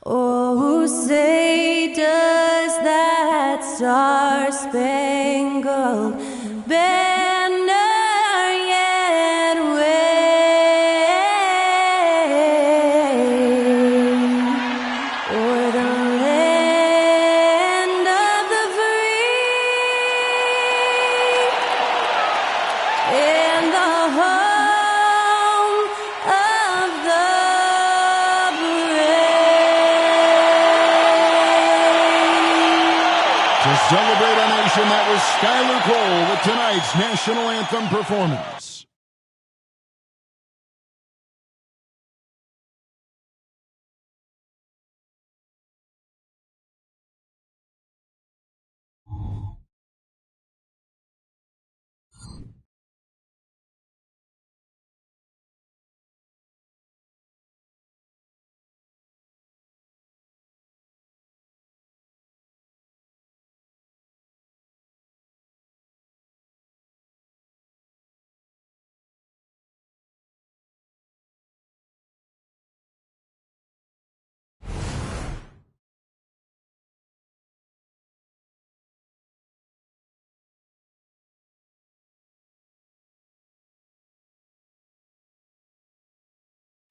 Oh, say does that star-spangled banner yet wave o'er the land of the free and the home of the To celebrate our nation, that was Skylar Cole with tonight's national anthem performance.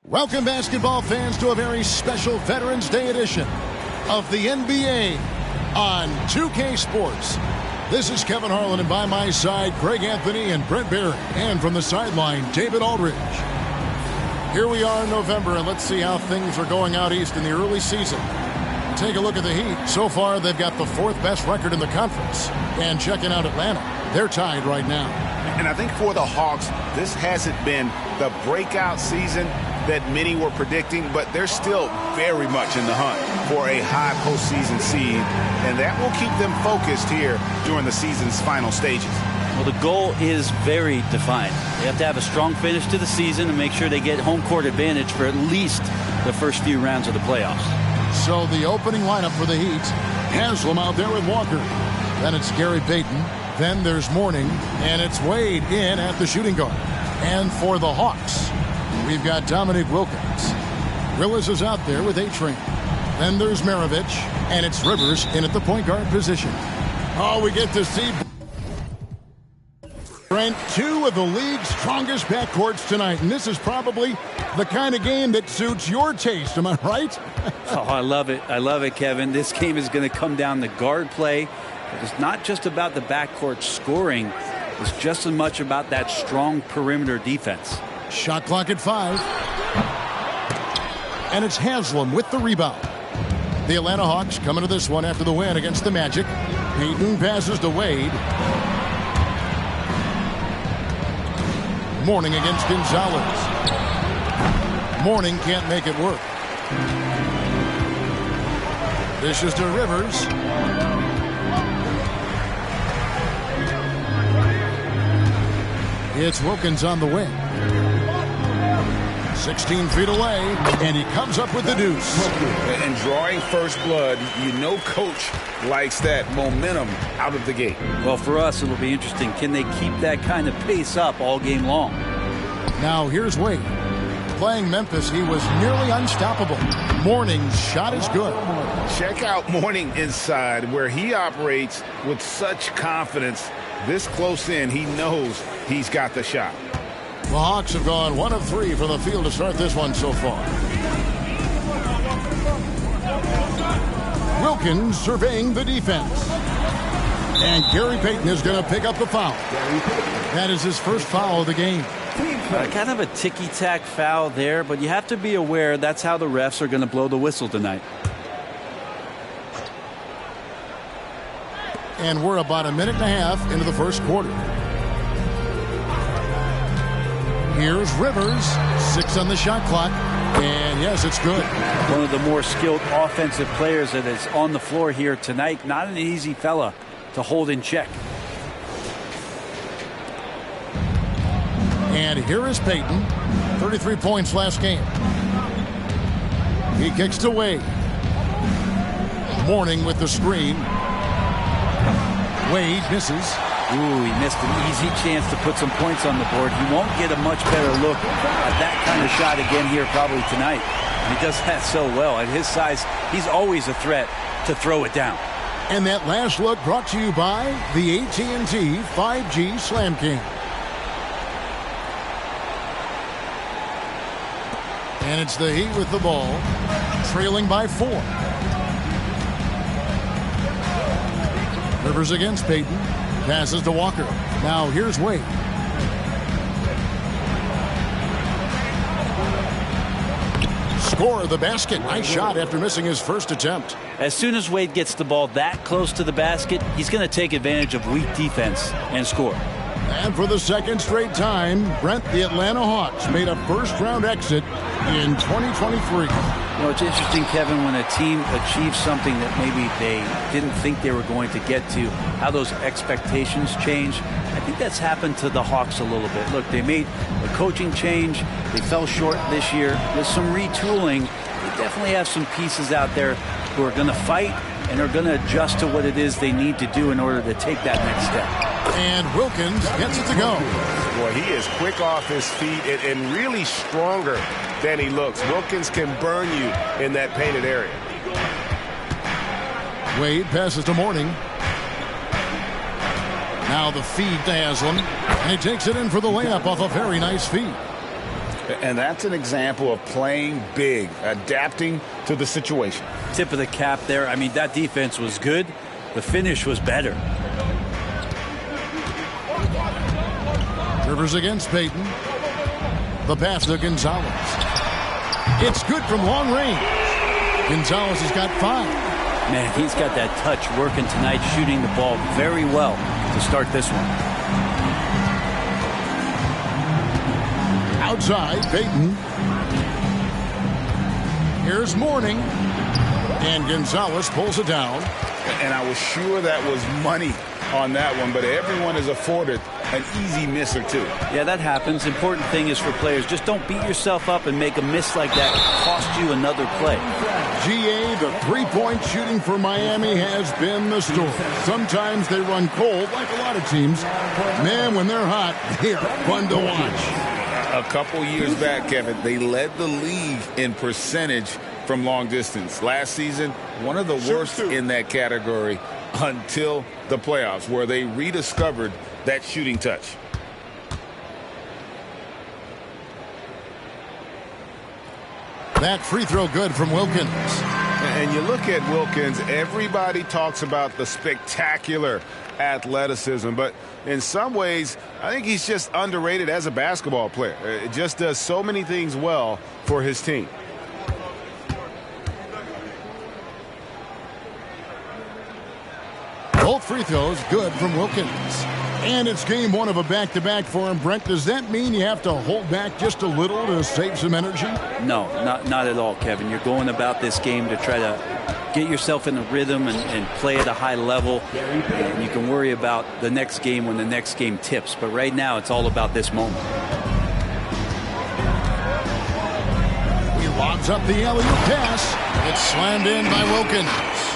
Welcome, basketball fans, to a very special Veterans Day edition of the NBA on 2K Sports. This is Kevin Harlan, and by my side, Greg Anthony and Brent Barry. And from the sideline, David Aldridge. Here we are in November, and let's see how things are going out east in the early season. Take a look at the Heat. So far, they've got the fourth best record in the conference. And checking out Atlanta, they're tied right now. And I think for the Hawks, this hasn't been the breakout season that many were predicting, but they're still very much in the hunt for a high postseason seed, and that will keep them focused here during the season's final stages. Well, the goal is very defined. They have to have a strong finish to the season and make sure they get home court advantage for at least the first few rounds of the playoffs. So the opening lineup for the Heat, Haslam out there with Walker. Then it's Gary Payton. Then there's Mourning, and it's Wade in at the shooting guard. And for the Hawks, we've got Dominique Wilkins. Willis is out there with A-Train. Then there's Maravich, and it's Rivers in at the point guard position. Oh, we get to see Brent, two of the league's strongest backcourts tonight, and this is probably the kind of game that suits your taste. Am I right? Oh, I love it. I love it, Kevin. This game is going to come down to guard play. It's not just about the backcourt scoring. It's just as much about that strong perimeter defense. Shot clock at 5. And it's Haslam with the rebound. The Atlanta Hawks coming to this one after the win against the Magic. Payton passes to Wade. Mourning against Gonzalez. Mourning can't make it work. Dishes to Rivers. It's Wilkins on the wing. 16 feet away, and he comes up with the deuce. And drawing first blood, you know coach likes that momentum out of the gate. Well, for us, it'll be interesting. Can they keep that kind of pace up all game long? Now, here's Wade. Playing Memphis, he was nearly unstoppable. Mourning's shot is good. Check out Mourning inside, where he operates with such confidence. This close in, he knows he's got the shot. The Hawks have gone 1 of 3 from the field to start this one so far. Wilkins surveying the defense. And Gary Payton is going to pick up the foul. That is his first foul of the game. Kind of a ticky-tack foul there, but you have to be aware that's how the refs are going to blow the whistle tonight. And we're about a minute and a half into the first quarter. Here's Rivers, 6 on the shot clock, and yes, it's good. One of the more skilled offensive players that is on the floor here tonight. Not an easy fella to hold in check. And here is Payton, 33 points last game. He kicks to Wade. Mourning with the screen. Wade misses. Ooh, he missed an easy chance to put some points on the board. He won't get a much better look at that kind of shot again here probably tonight. And he does that so well. At his size, he's always a threat to throw it down. And that last look brought to you by the AT&T 5G Slam King. And it's the Heat with the ball, trailing by 4. Rivers against Payton. Passes to Walker. Now here's Wade. Score the basket. Nice shot after missing his first attempt. As soon as Wade gets the ball that close to the basket, he's going to take advantage of weak defense and score. And for the second straight time, Brent, the Atlanta Hawks made a first-round exit in 2023. You know, it's interesting, Kevin, when a team achieves something that maybe they didn't think they were going to get to, how those expectations change. I think that's happened to the Hawks a little bit. Look, they made a coaching change. They fell short this year. With some retooling, they definitely have some pieces out there who are going to fight and are going to adjust to what it is they need to do in order to take that next step. And Wilkins gets it to go. Boy, he is quick off his feet and really stronger than he looks. Wilkins can burn you in that painted area. Wade passes to Mourning. Now the feed to Haslam. And he takes it in for the layup off a very nice feed. And that's an example of playing big, adapting to the situation. Tip of the cap there. I mean, that defense was good. The finish was better. Rivers against Payton. The pass to Gonzalez. It's good from long range. Gonzalez has got 5. Man, he's got that touch working tonight, shooting the ball very well to start this one. Outside, Payton. Here's Mourning. And Gonzalez pulls it down. And I was sure that was money on that one, but everyone is afforded an easy miss or two. Yeah, that happens. Important thing is for players, just don't beat yourself up and make a miss like that cost you another play. GA, the three-point shooting for Miami has been the story. Sometimes they run cold, like a lot of teams. Man, when they're hot, they're fun to watch. A couple years back, Kevin, they led the league in percentage from long distance. Last season, one of the worst in that category until the playoffs, where they rediscovered that shooting touch. That free throw good from Wilkins. And you look at Wilkins, everybody talks about the spectacular athleticism, but in some ways, I think he's just underrated as a basketball player. It just does so many things well for his team. Both free throws good from Wilkins. And it's game 1 of a back-to-back for him. Brent, does that mean you have to hold back just a little to save some energy? No, not at all, Kevin. You're going about this game to try to get yourself in a rhythm and play at a high level. And you can worry about the next game when the next game tips. But right now, it's all about this moment. He lobs up the alley-oop pass. It's slammed in by Wilkins.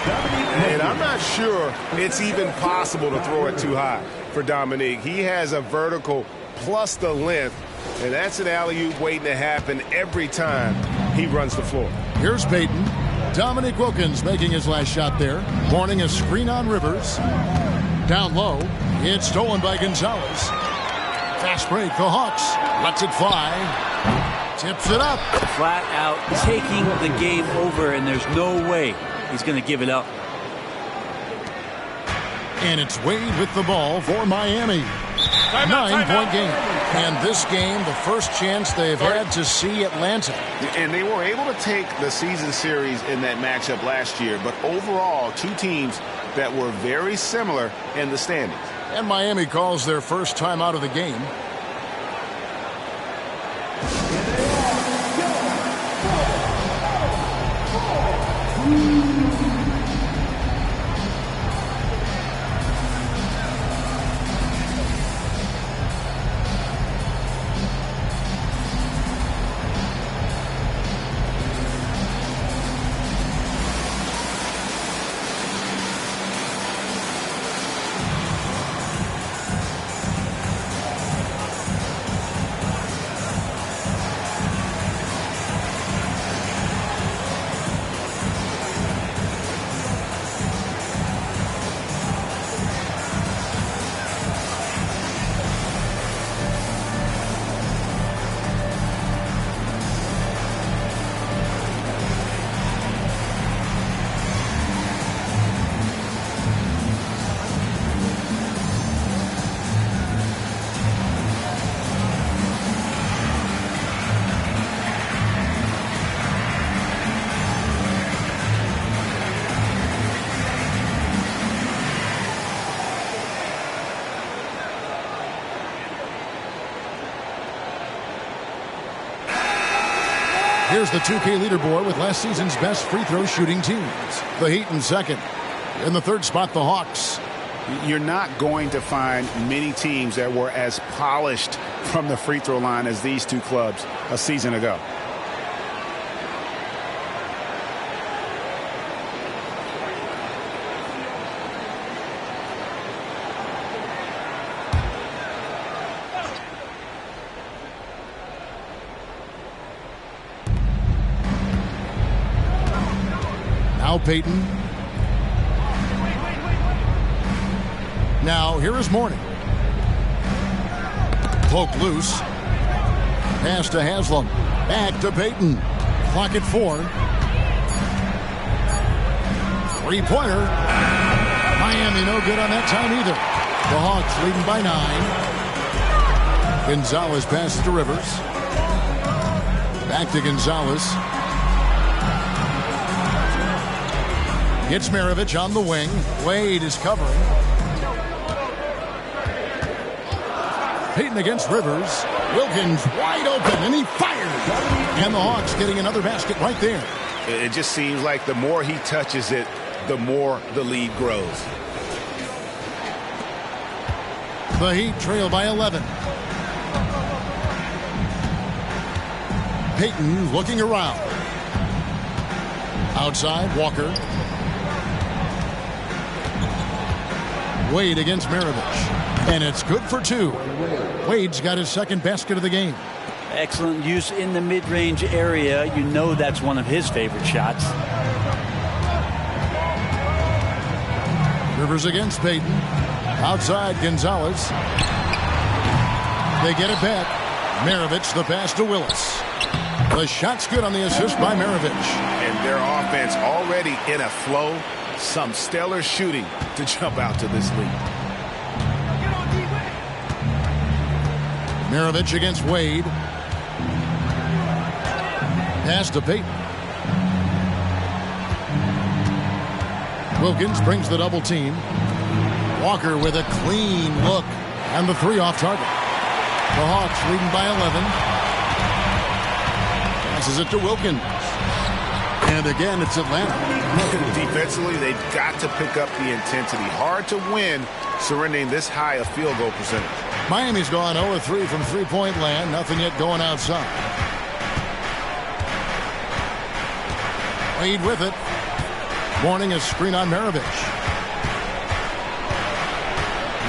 And I'm not sure it's even possible to throw it too high for Dominique. He has a vertical plus the length, and that's an alley-oop waiting to happen every time he runs the floor. Here's Payton. Dominique Wilkins making his last shot there. Mourning a screen on Rivers. Down low. It's stolen by Gonzalez. Fast break. The Hawks lets it fly. Tips it up. Flat out taking the game over, and there's no way he's going to give it up. And it's Wade with the ball for Miami. 9-point game. And this game, the first chance they've had to see Atlanta. And they were able to take the season series in that matchup last year, but overall, two teams that were very similar in the standings. And Miami calls their first time out of the game. Here's the 2K leaderboard with last season's best free throw shooting teams. The Heat in second. In the third spot, the Hawks. You're not going to find many teams that were as polished from the free throw line as these two clubs a season ago. Now Payton. Now here is Mourning. Poke loose. Pass to Haslam. Back to Payton. Clock at 4. Three-pointer. Miami no good on that time either. The Hawks leading by 9. Gonzalez passes to Rivers. Back to Gonzalez. Gets Maravich on the wing. Wade is covering. Payton against Rivers. Wilkins wide open, and he fires. And the Hawks getting another basket right there. It just seems like the more he touches it, the more the lead grows. The Heat trail by 11. Payton looking around. Outside, Walker. Wade against Maravich. And it's good for 2. Wade's got his second basket of the game. Excellent use in the mid-range area. You know that's one of his favorite shots. Rivers against Payton. Outside, Gonzalez. They get it back. Maravich, the pass to Willis. The shot's good on the assist by Maravich. And their offense already in a flow. Some stellar shooting to jump out to this lead. Maravich against Wade. Pass to Payton. Wilkins brings the double team. Walker with a clean look. And the 3 off target. The Hawks leading by 11. Passes it to Wilkins. And again, it's Atlanta. Defensively, they've got to pick up the intensity. Hard to win surrendering this high a field goal percentage. Miami's gone 0-3 from three-point land. Nothing yet going outside. Wade with it. Mourning a screen on Maravich.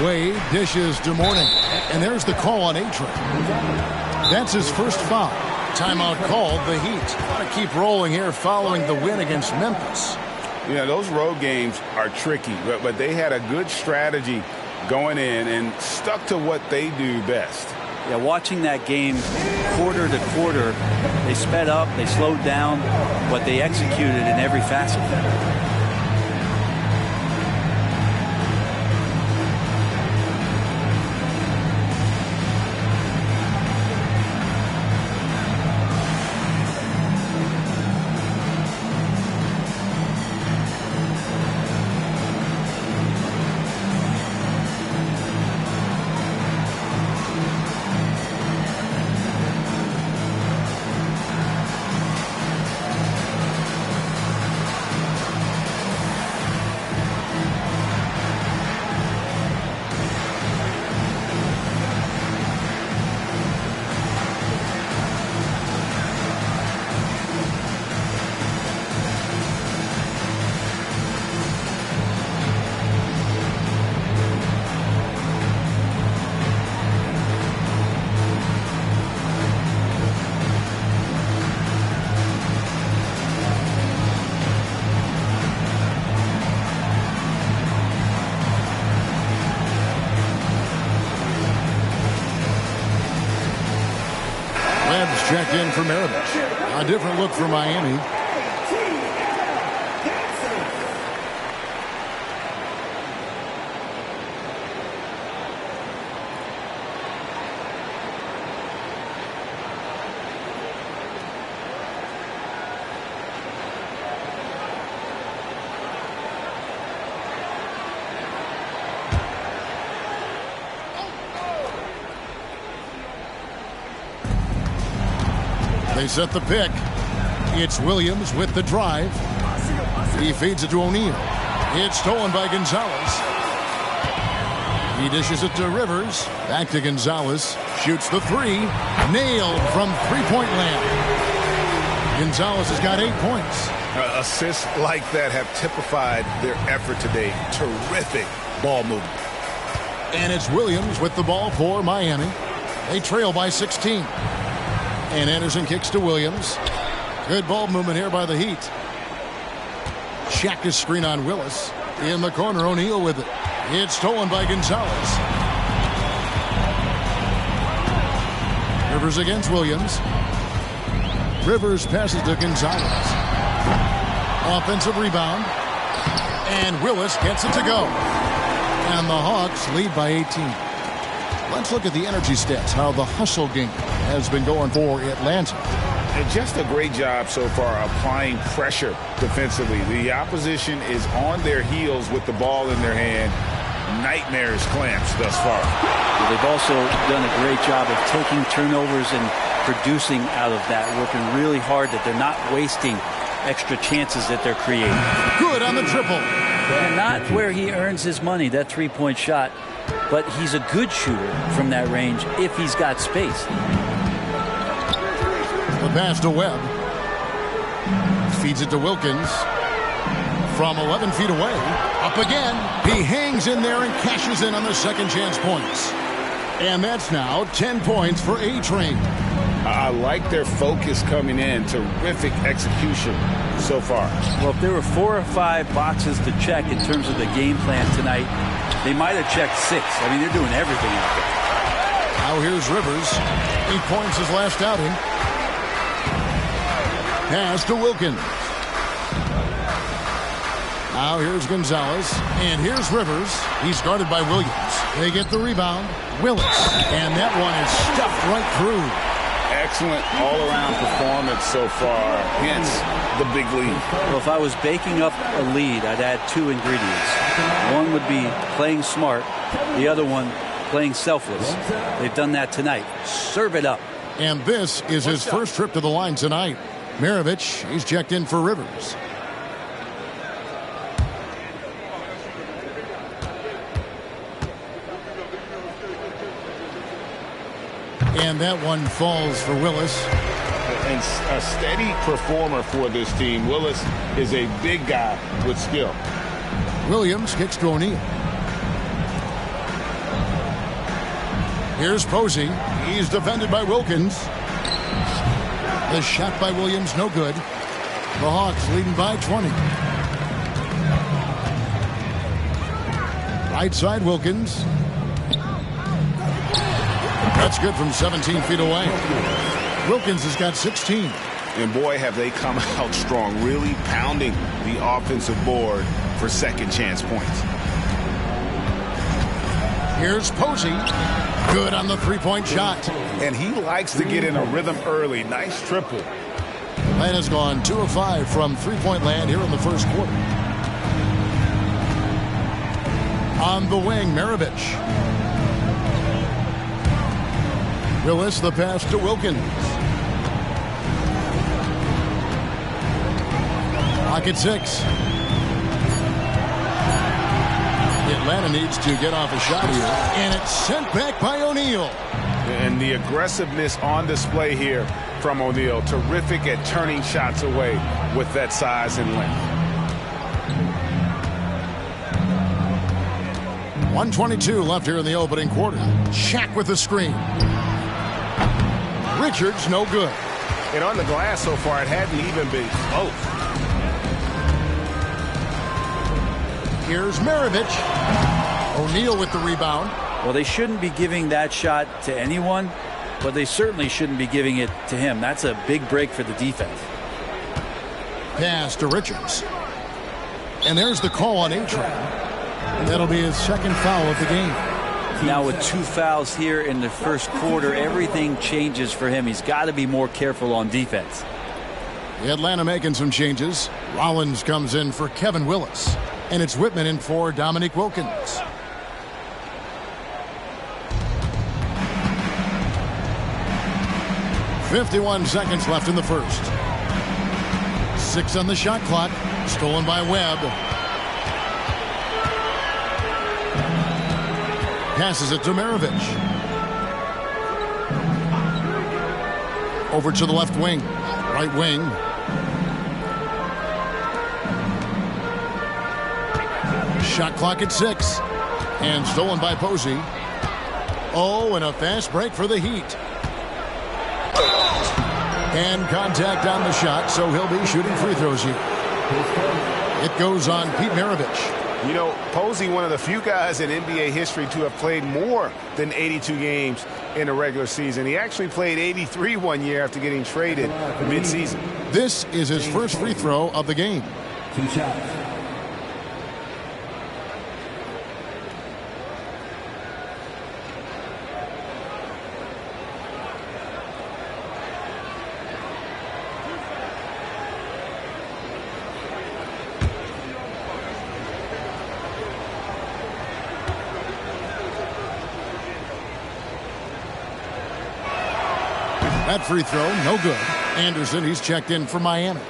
Wade dishes to Mourning. And there's the call on A-Train. That's his first foul. Timeout called. The Heat want to keep rolling here following the win against Memphis. You know, those road games are tricky, but they had a good strategy going in and stuck to what they do best. Yeah, watching that game quarter to quarter, they sped up, they slowed down, but they executed in every facet. Checked in for Maravich. A different look for Miami. They set the pick. It's Williams with the drive. He feeds it to O'Neal. It's stolen by Gonzalez. He dishes it to Rivers. Back to Gonzalez. Shoots the three. Nailed from three-point land. Gonzalez has got 8 points. Assists like that have typified their effort today. Terrific ball movement. And it's Williams with the ball for Miami. They trail by 16. And Anderson kicks to Williams. Good ball movement here by the Heat. Shaq is screen on Willis. In the corner, O'Neal with it. It's stolen by Gonzalez. Rivers against Williams. Rivers passes to Gonzalez. Offensive rebound. And Willis gets it to go. And the Hawks lead by 18. Let's look at the energy stats, how the hustle game has been going for Atlanta. And just a great job so far applying pressure defensively. The opposition is on their heels with the ball in their hand. Nightmares clamps thus far. Well, they've also done a great job of taking turnovers and producing out of that, working really hard that they're not wasting extra chances that they're creating. Good on the triple. And not where he earns his money, that three-point shot, but he's a good shooter from that range if he's got space. The pass to Webb. Feeds it to Wilkins. From 11 feet away. Up again. He hangs in there and cashes in on the second chance points. And that's now 10 points for A-Train. I like their focus coming in. Terrific execution so far. Well, if there were 4 or 5 boxes to check in terms of the game plan tonight, they might have checked 6. I mean, they're doing everything out there. Now here's Rivers. 8 points his last outing. Pass to Wilkins. Now here's Gonzalez. And here's Rivers. He's guarded by Williams. They get the rebound. Willis. And that one is stuffed right through. Excellent all-around performance so far. Hence the big lead. Well, if I was baking up a lead, I'd add 2 ingredients. One would be playing smart. The other one, playing selfless. They've done that tonight. Serve it up. And this is his first trip to the line tonight. Maravich, he's checked in for Rivers. And that one falls for Willis. And a steady performer for this team. Willis is a big guy with skill. Williams kicks to O'Neal. Here's Posey. He's defended by Wilkins. The shot by Williams, no good. The Hawks leading by 20. Right side, Wilkins. That's good from 17 feet away. Wilkins has got 16. And boy, have they come out strong, really pounding the offensive board for second chance points. Here's Posey. Good on the three-point shot. And he likes to get in a rhythm early. Nice triple. Atlanta's gone 2 of 5 from three-point land here in the first quarter. On the wing, Maravich. Willis, the pass to Wilkins. Pocket 6. Atlanta needs to get off a shot here. And it's sent back by O'Neal. And the aggressiveness on display here from O'Neal. Terrific at turning shots away with that size and length. 1:22 left here in the opening quarter. Shaq with the screen. Richards, no good. And on the glass so far, it hadn't even been close. Here's Maravich. O'Neal with the rebound. Well, they shouldn't be giving that shot to anyone, but they certainly shouldn't be giving it to him. That's a big break for the defense. Pass to Richards. And there's the call on A-Train. That'll be his second foul of the game. Now with 2 fouls here in the first quarter, everything changes for him. He's got to be more careful on defense. Atlanta making some changes. Rollins comes in for Kevin Willis. And it's Whitman in for Dominique Wilkins. .51 seconds left in the first. 6 on the shot clock. Stolen by Webb. Passes it to Maravich. Over to the left wing. Right wing. Shot clock at 6. And stolen by Posey. Oh, and a fast break for the Heat. And contact on the shot, so he'll be shooting free throws here. It goes on Pete Maravich. You know, Posey, one of the few guys in NBA history to have played more than 82 games in a regular season. He actually played 83 one year after getting traded mid-season. This is his first free throw of the game. 2 shots. That free throw, no good. Anderson, he's checked in for Miami.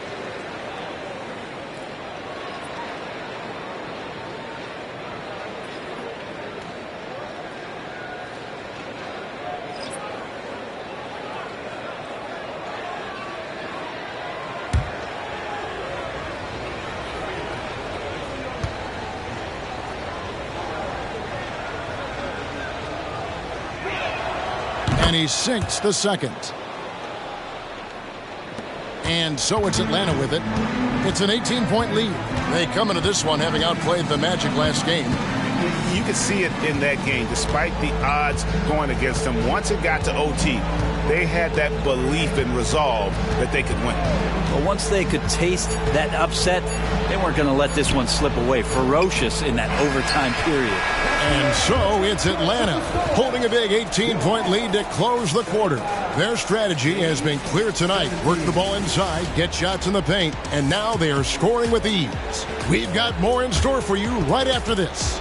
And he sinks the second. And so it's Atlanta with it. It's an 18-point lead. They come into this one having outplayed the Magic last game. You could see it in that game, despite the odds going against them. Once it got to OT, they had that belief and resolve that they could win. But once they could taste that upset, they weren't going to let this one slip away. Ferocious in that overtime period. And so it's Atlanta holding a big 18-point lead to close the quarter. Their strategy has been clear tonight. Work the ball inside, get shots in the paint, and now they are scoring with ease. We've got more in store for you right after this.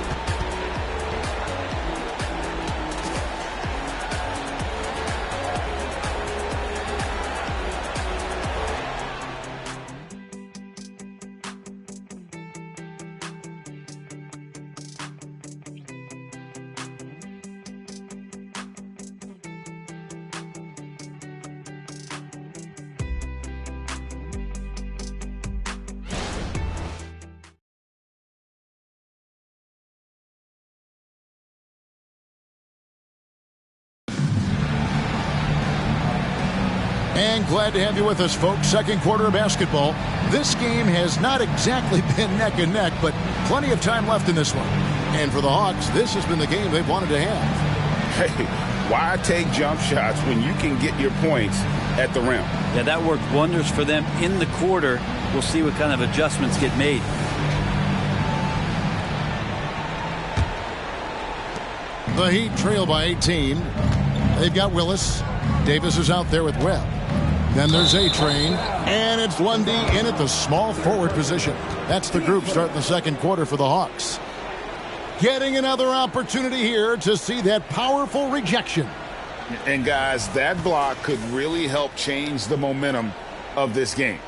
And glad to have you with us, folks. Second quarter of basketball. This game has not exactly been neck and neck, but plenty of time left in this one. And for the Hawks, this has been the game they've wanted to have. Hey, why take jump shots when you can get your points at the rim? Yeah, that worked wonders for them in the quarter. We'll see what kind of adjustments get made. The Heat trail by 18. They've got Willis. Davis is out there with Webb. Then there's A-Train, and it's Lundy in at the small forward position. That's the group starting the second quarter for the Hawks. Getting another opportunity here to see that powerful rejection. And guys, that block could really help change the momentum of this game.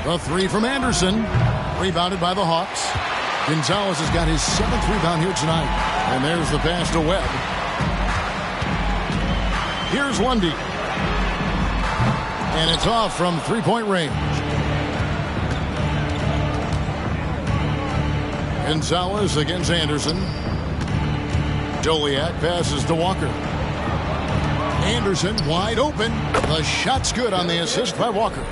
The three from Anderson. Rebounded by the Hawks. Gonzalez has got his 7th rebound here tonight. And there's the pass to Webb. Here's Lundy. And it's off from three-point range. Gonzalez against Anderson. Joliak passes to Walker. Anderson wide open. The shot's good on the assist by Walker.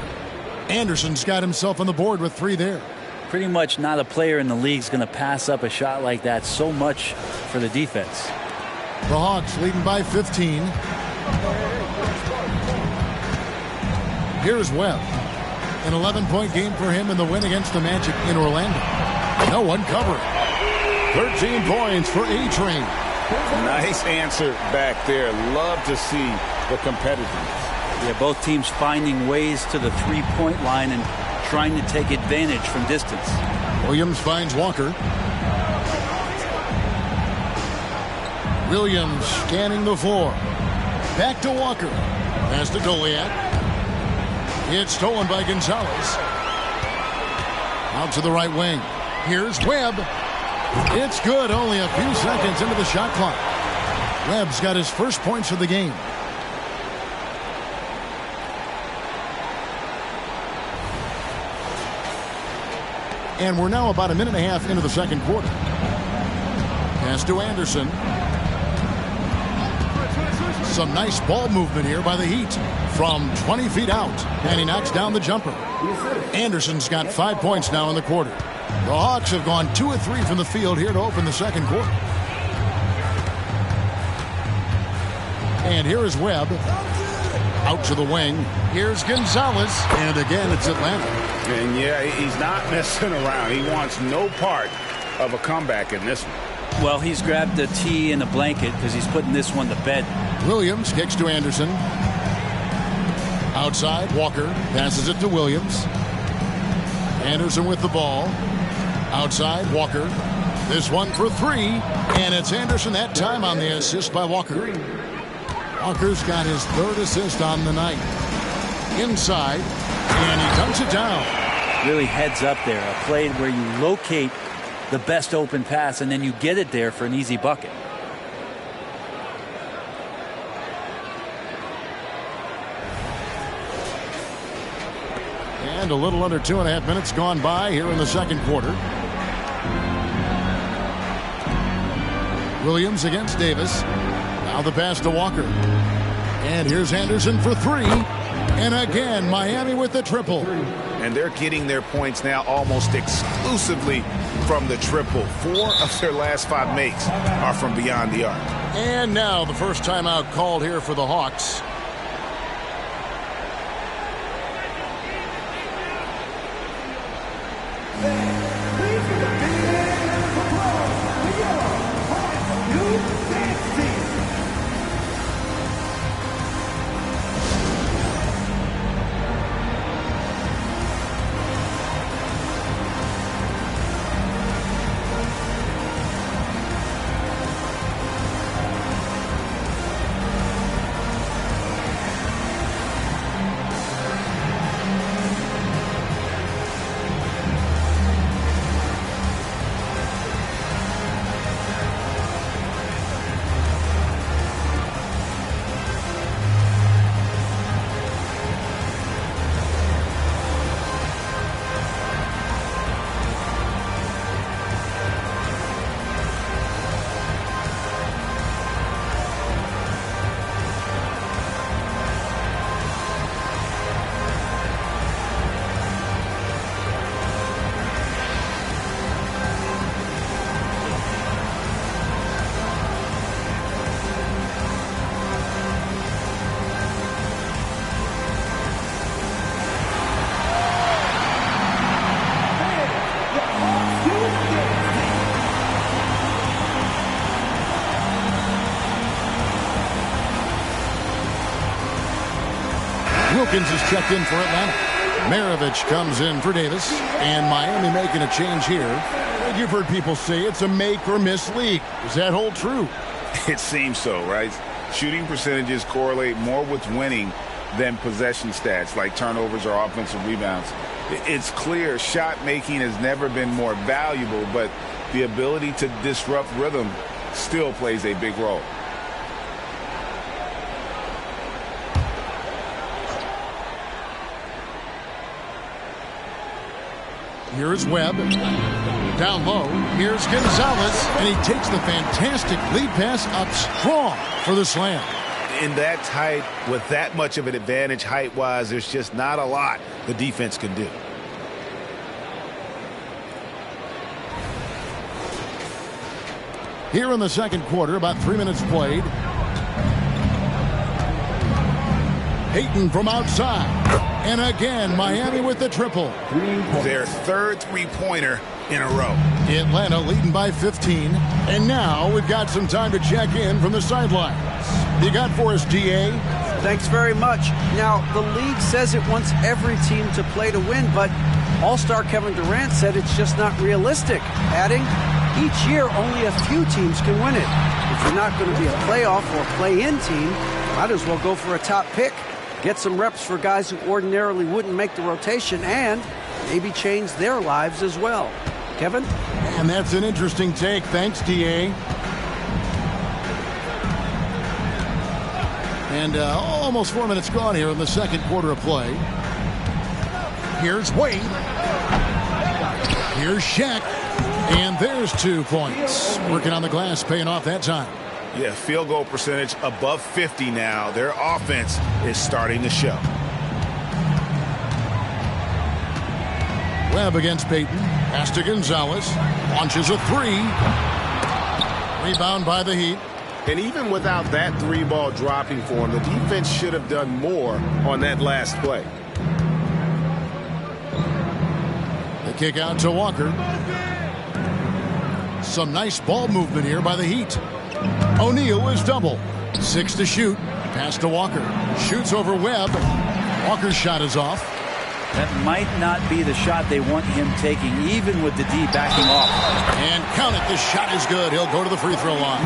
Anderson's got himself on the board with 3 there. Pretty much not a player in the league is going to pass up a shot like that. So much for the defense. The Hawks leading by 15. Here's Webb. An 11-point game for him in the win against the Magic in Orlando. No one covering. 13 points for A-Train. Nice answer back there. Love to see the competitiveness. Yeah, both teams finding ways to the three-point line and trying to take advantage from distance. Williams finds Walker. Williams scanning the floor. Back to Walker. Pass to Goliath. It's stolen by Gonzalez. Out to the right wing. Here's Webb. It's good. Only a few seconds into the shot clock. Webb's got his first points of the game. And we're now about a minute and a half into the second quarter. Pass to Anderson. Some nice ball movement here by the Heat from 20 feet out. And he knocks down the jumper. Anderson's got 5 points now in the quarter. The Hawks have gone 2 of 3 from the field here to open the second quarter. And here is Webb. Out to the wing. Here's Gonzalez. And again, it's Atlanta. And yeah, he's not messing around. He wants no part of a comeback in this one. Well, he's grabbed the tee and a blanket because he's putting this one to bed. Williams kicks to Anderson. Outside, Walker passes it to Williams. Anderson with the ball. Outside, Walker. This one for 3. And it's Anderson that time on the assist by Walker. Walker's got his 3rd assist on the night. Inside, and he dunks it down. Really heads up there. A play where you locate the best open pass and then you get it there for an easy bucket. And a little under 2.5 minutes gone by here in the second quarter. Williams against Davis. Now the pass to Walker. And here's Anderson for 3. And again, Miami with the triple. And they're getting their points now almost exclusively from the triple. 4 of their last 5 makes are from beyond the arc. And now the first timeout called here for the Hawks. Wilkins is checked in for Atlanta. Maravich comes in for Davis. And Miami making a change here. You've heard people say it's a make or miss league. Does that hold true? It seems so, right? Shooting percentages correlate more with winning than possession stats like turnovers or offensive rebounds. It's clear shot making has never been more valuable, but the ability to disrupt rhythm still plays a big role. Here's Webb. Down low. Here's Gonzalez. And he takes the fantastic lead pass up strong for the slam. In that tight, with that much of an advantage height-wise, there's just not a lot the defense can do. Here in the second quarter, about 3 minutes played. Payton from outside. And again, Miami with the triple. Their 3rd three-pointer in a row. Atlanta leading by 15. And now we've got some time to check in from the sidelines. You got for us, DA? Thanks very much. Now, the league says it wants every team to play to win, but All-Star Kevin Durant said it's just not realistic, adding, Each year, only a few teams can win it. If you're not going to be a playoff or play-in team, might as well go for a top pick. Get some reps for guys who ordinarily wouldn't make the rotation and maybe change their lives as well. Kevin? And that's an interesting take. Thanks, D.A. And almost 4 minutes gone here in the second quarter of play. Here's Wade. Here's Shaq. And there's 2 points. Working on the glass, paying off that time. Yeah, field goal percentage above 50 now. Their offense is starting to show. Webb against Payton. Pass to Gonzalez. Launches a 3. Rebound by the Heat. And even without that 3-ball dropping for him, the defense should have done more on that last play. The kick out to Walker. Some nice ball movement here by the Heat. O'Neal is double. 6 to shoot. Pass to Walker. Shoots over Webb. Walker's shot is off. That might not be the shot they want him taking, even with the D backing off. And count it. The shot is good. He'll go to the free throw line.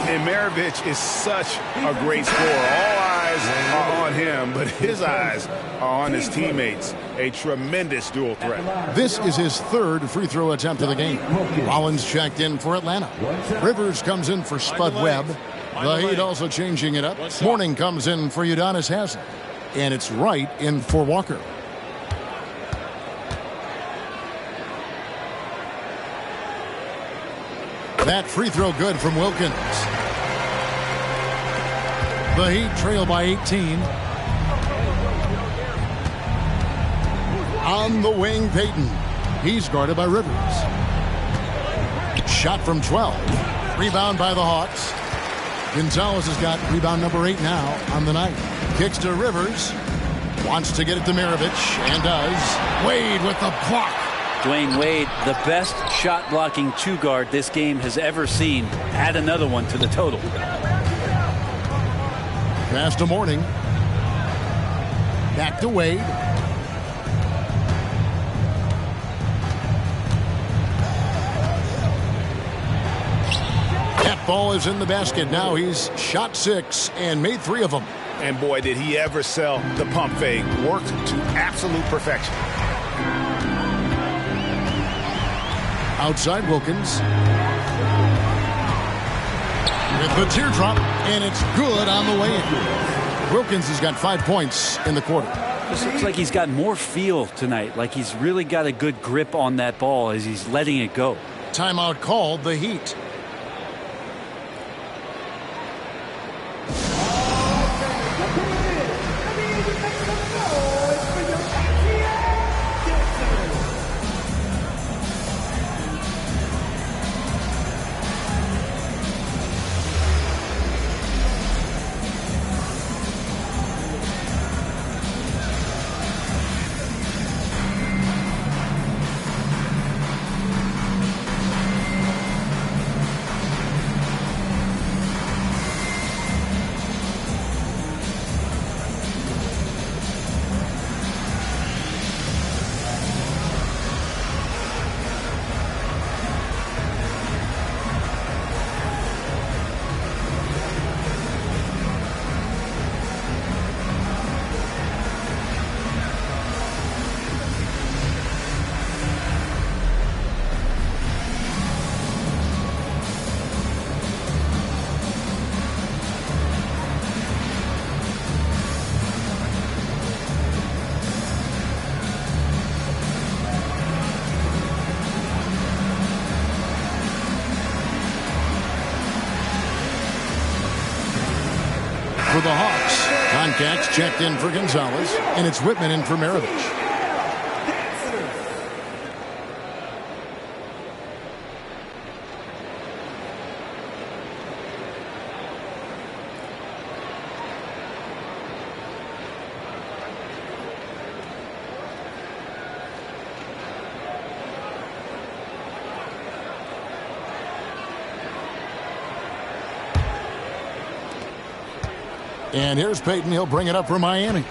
And Maravich is such a great scorer. All eyes are on him, but his eyes are on his teammates. A tremendous dual threat. This is his 3rd free throw attempt of the game. Rollins checked in for Atlanta. Rivers comes in for Spud Webb. The Heat also changing it up. Mourning comes in for Udonis Haslem. And it's Wright in for Walker. That free throw good from Wilkins. The Heat trail by 18. On the wing, Payton. He's guarded by Rivers. Shot from 12. Rebound by the Hawks. Gonzalez has got rebound number 8 now on the night. Kicks to Rivers. Wants to get it to Maravich, and does. Wade with the block. Dwayne Wade, the best shot-blocking 2-guard this game has ever seen. Add another one to the total. Pass to Mourning. Back to Wade. That ball is in the basket. Now he's shot 6 and made 3 of them. And boy, did he ever sell the pump fake. Worked to absolute perfection. Outside Wilkins. With the teardrop, and it's good on the way in. Wilkins has got 5 points in the quarter. This looks like he's got more feel tonight, like he's really got a good grip on that ball as he's letting it go. Timeout called, the Heat. For the Hawks, contacts checked in for Gonzalez, and it's Whitman in for Maravich. And here's Payton. He'll bring it up for Miami.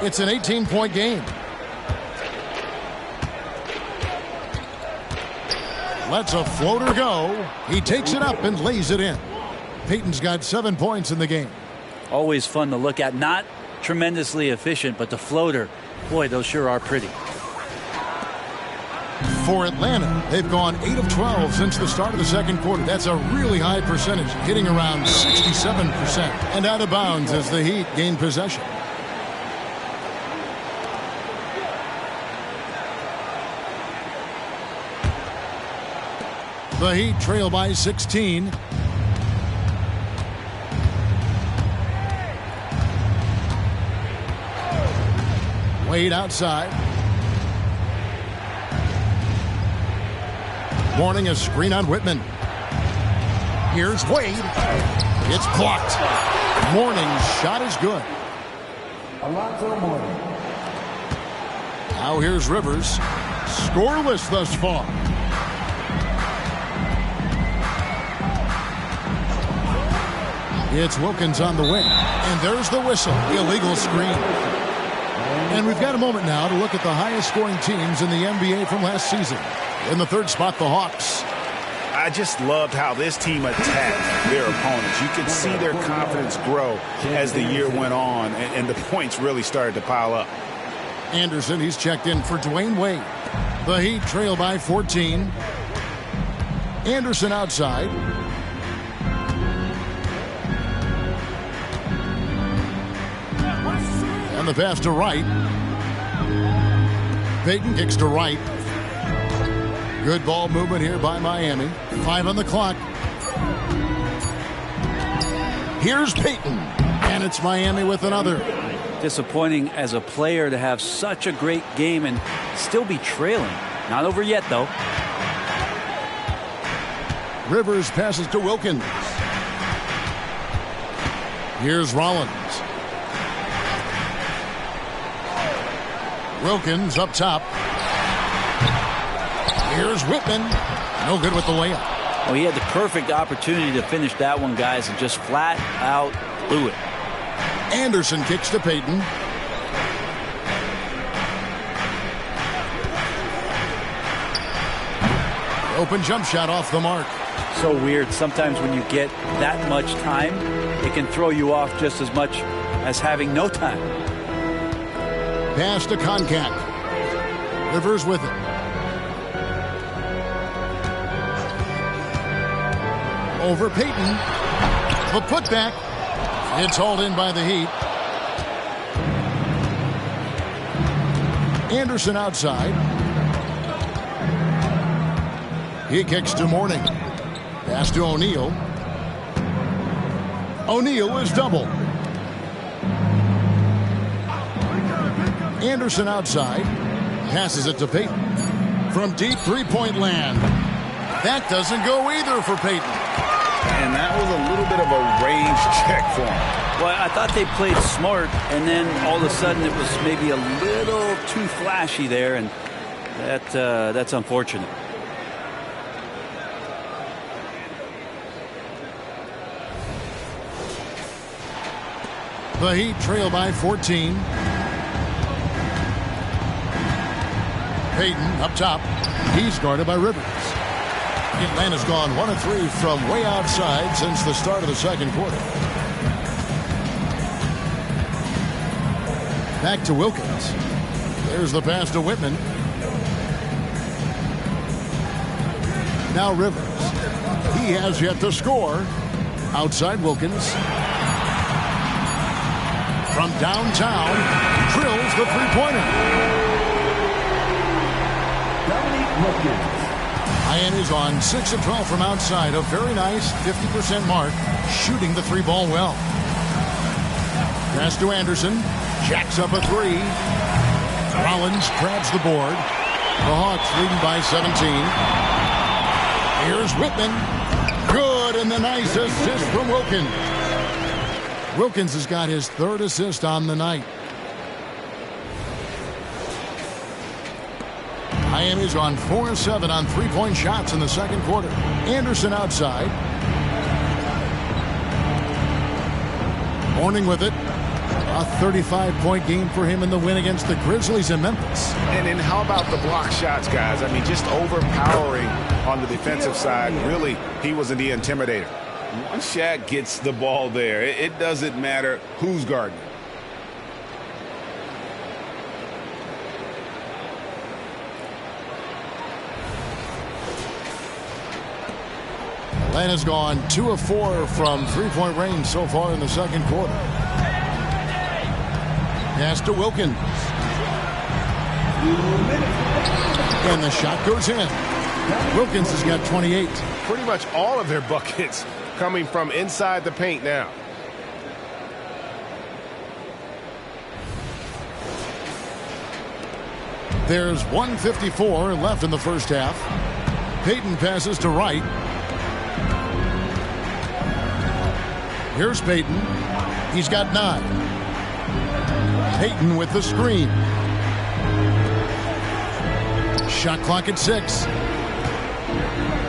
It's an 18-point game. Lets a floater go. He takes it up and lays it in. Payton's got 7 points in the game. Always fun to look at. Not tremendously efficient, but the floater, boy, those sure are pretty. For Atlanta, they've gone 8 of 12 since the start of the second quarter. That's a really high percentage, hitting around 67%. And out of bounds as the Heat gain possession. The Heat trail by 16. Wade outside. Warning, a screen on Whitman. Here's Wade. It's blocked. Mourning's shot is good. Now here's Rivers. Scoreless thus far. It's Wilkins on the wing. And there's the whistle. Illegal screen. And we've got a moment now to look at the highest scoring teams in the NBA from last season. In the third spot, the Hawks. I just loved how this team attacked their opponents. You could see their confidence grow as the year went on, and the points really started to pile up. Anderson, he's checked in for Dwayne Wade. The Heat trail by 14. Anderson outside. And the pass to Wright. Payton kicks to Wright. Good ball movement here by Miami. 5 on the clock. Here's Payton. And it's Miami with another. Disappointing as a player to have such a great game and still be trailing. Not over yet, though. Rivers passes to Wilkins. Here's Rollins. Wilkins up top. Here's Whitman. No good with the layup. Well, he had the perfect opportunity to finish that one, guys, and just flat out blew it. Anderson kicks to Payton. Open jump shot off the mark. So weird. Sometimes when you get that much time, it can throw you off just as much as having no time. Pass to Koncak. Rivers with it. Over Payton. The putback. It's hauled in by the Heat. Anderson outside. He kicks to Mourning. Pass to O'Neal. O'Neal is double. Anderson outside. Passes it to Payton. From deep three-point land. That doesn't go either for Payton. And that was a little bit of a range check for him. Well, I thought they played smart, and then all of a sudden it was maybe a little too flashy there, and that's unfortunate. The Heat trail by 14. Payton up top. He's guarded by Rivers. Atlanta's gone 1 of 3 from way outside since the start of the second quarter. Back to Wilkins. There's the pass to Whitman. Now Rivers. He has yet to score. Outside Wilkins. From downtown, drills the three-pointer. Miami's on 6 of 12 from outside. A very nice 50% mark, shooting the three ball well. Pass to Anderson. Jacks up a three. Rollins grabs the board. The Hawks leading by 17. Here's Whitman. Good, and the nice assist from Wilkins. Wilkins has got his third assist on the night. Miami's on 4 of 7 on three-point shots in the second quarter. Anderson outside. Mourning with it. A 35-point game for him in the win against the Grizzlies in Memphis. And then how about the block shots, guys? I mean, just overpowering on the defensive side. Really, he was the intimidator. Once Shaq gets the ball there, it doesn't matter who's guarding. Atlanta's gone 2 of 4 from three-point range so far in the second quarter. Pass to Wilkins. And the shot goes in. Wilkins has got 28. Pretty much all of their buckets coming from inside the paint now. There's 1:54 left in the first half. Payton passes to Wright. Here's Payton. He's got 9. Payton with the screen. Shot clock at 6.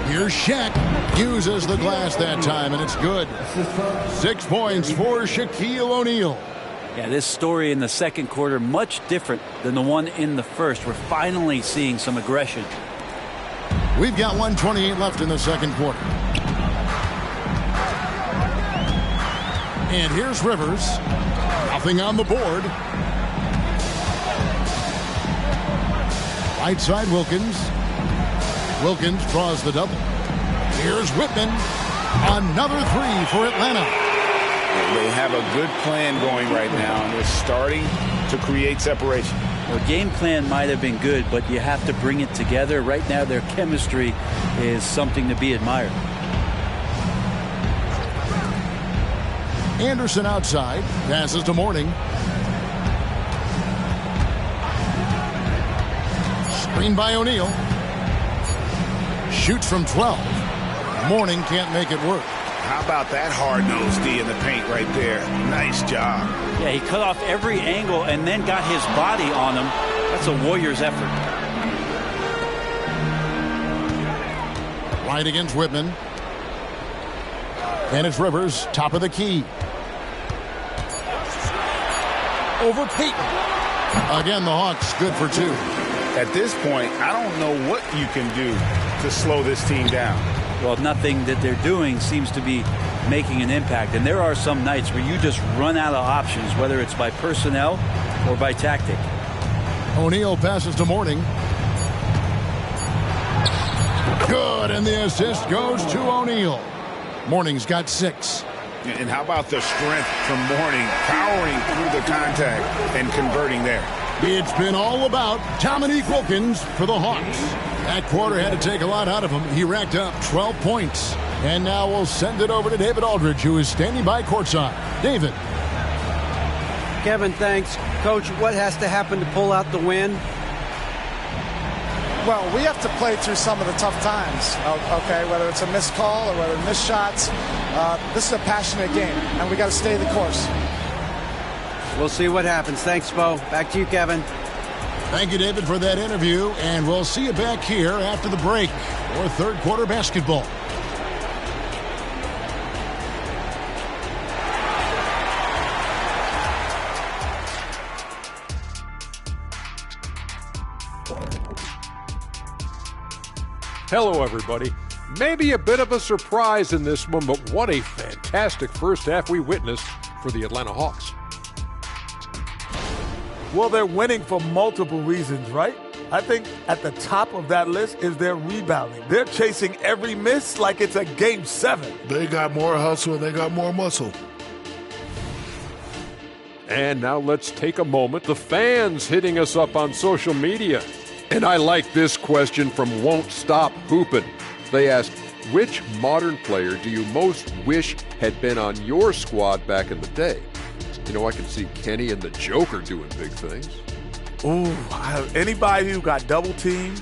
Here's Shaq. Uses the glass that time, and it's good. 6 points for Shaquille O'Neal. Yeah, this story in the second quarter, much different than the one in the first. We're finally seeing some aggression. We've got 1:28 left in the second quarter. And here's Rivers. Nothing on the board. Right side, Wilkins. Wilkins draws the double. Here's Whitman. Another 3 for Atlanta. They have a good plan going right now, and they're starting to create separation. Well, game plan might have been good, but you have to bring it together. Right now, their chemistry is something to be admired. Anderson outside. Passes to Mourning. Screen by O'Neal. Shoots from 12. Mourning can't make it work. How about that hard-nosed D in the paint right there? Nice job. Yeah, he cut off every angle and then got his body on him. That's a Warriors effort. Right against Whitman. And it's Rivers, top of the key. Over Payton. Again, the Hawks good for 2. At this point, I don't know what you can do to slow this team down. Well, nothing that they're doing seems to be making an impact. And there are some nights where you just run out of options, whether it's by personnel or by tactic. O'Neal passes to Mourning. Good, and the assist goes to O'Neal. Mourning's got 6. And how about the strength from Mourning, powering through the contact and converting there. It's been all about Dominique Wilkins for the Hawks. That quarter had to take a lot out of him. He racked up 12 points. And now we'll send it over to David Aldridge, who is standing by courtside. David. Kevin, thanks. Coach, what has to happen to pull out the win? Well, we have to play through some of the tough times, okay, whether it's a missed call or whether missed shots. This is a passionate game, and we got to stay the course. We'll see what happens. Thanks, Bo. Back to you, Kevin. Thank you, David, for that interview, and we'll see you back here after the break for third quarter basketball. Hello, everybody. Maybe a bit of a surprise in this one, but what a fantastic first half we witnessed for the Atlanta Hawks. Well, they're winning for multiple reasons, right? I think at the top of that list is their rebounding. They're chasing every miss like it's a Game 7. They got more hustle and they got more muscle. And now let's take a moment. The fans hitting us up on social media. And I like this question from Won't Stop Hoopin'. They asked, which modern player do you most wish had been on your squad back in the day? You know, I can see Kenny and the Joker doing big things. Ooh, anybody who got double teamed,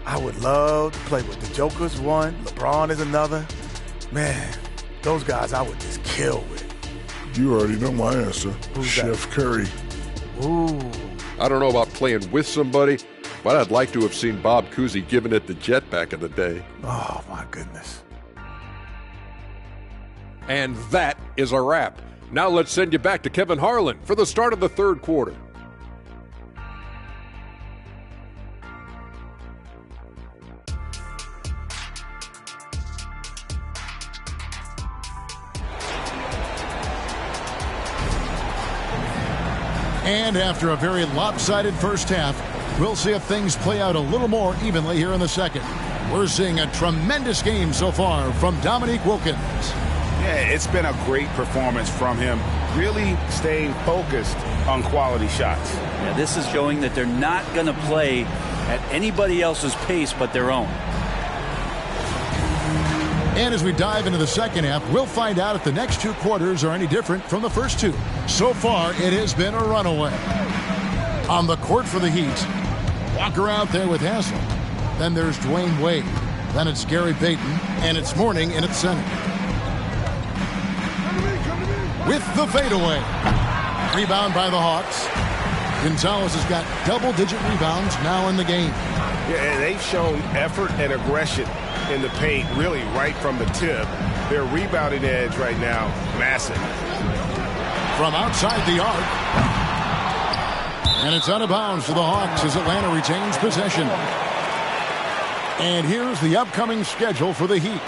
I would love to play with. The Joker's one, LeBron is another. Man, those guys I would just kill with. You already know my answer. Who's Chef that? Curry. Ooh. I don't know about playing with somebody, but I'd like to have seen Bob Cousy giving it the Jet back in the day. Oh, my goodness. And that is a wrap. Now let's send you back to Kevin Harlan for the start of the third quarter. And after a very lopsided first half, we'll see if things play out a little more evenly here in the second. We're seeing a tremendous game so far from Dominique Wilkins. Yeah, it's been a great performance from him, really staying focused on quality shots. Yeah, this is showing that they're not going to play at anybody else's pace but their own. And as we dive into the second half, we'll find out if the next two quarters are any different from the first two. So far, it has been a runaway. On the court for the Heat, Walker out there with Haslam. Then there's Dwayne Wade. Then it's Gary Payton, and it's Mourning in at center. With the fadeaway. Rebound by the Hawks. Gonzalez has got double-digit rebounds now in the game. Yeah, and they've shown effort and aggression in the paint, really right from the tip. Their rebounding edge right now, massive. From outside the arc. And it's out of bounds to the Hawks as Atlanta retains possession. And here's the upcoming schedule for the Heat.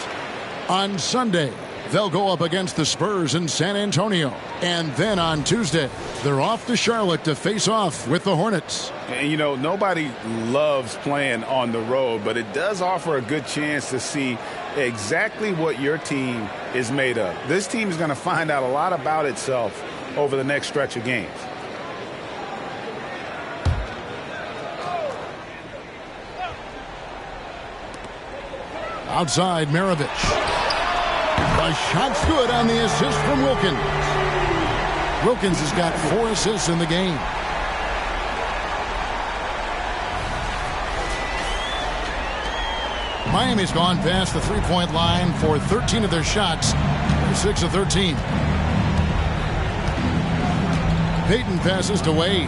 On Sunday, they'll go up against the Spurs in San Antonio. And then on Tuesday, they're off to Charlotte to face off with the Hornets. And, you know, nobody loves playing on the road, but it does offer a good chance to see exactly what your team is made of. This team is going to find out a lot about itself over the next stretch of games. Outside, Maravich. A shot's good on the assist from Wilkins. Wilkins has got 4 assists in the game. Miami's gone past the three-point line for 13 of their shots. They're 6 of 13. Payton passes to Wade.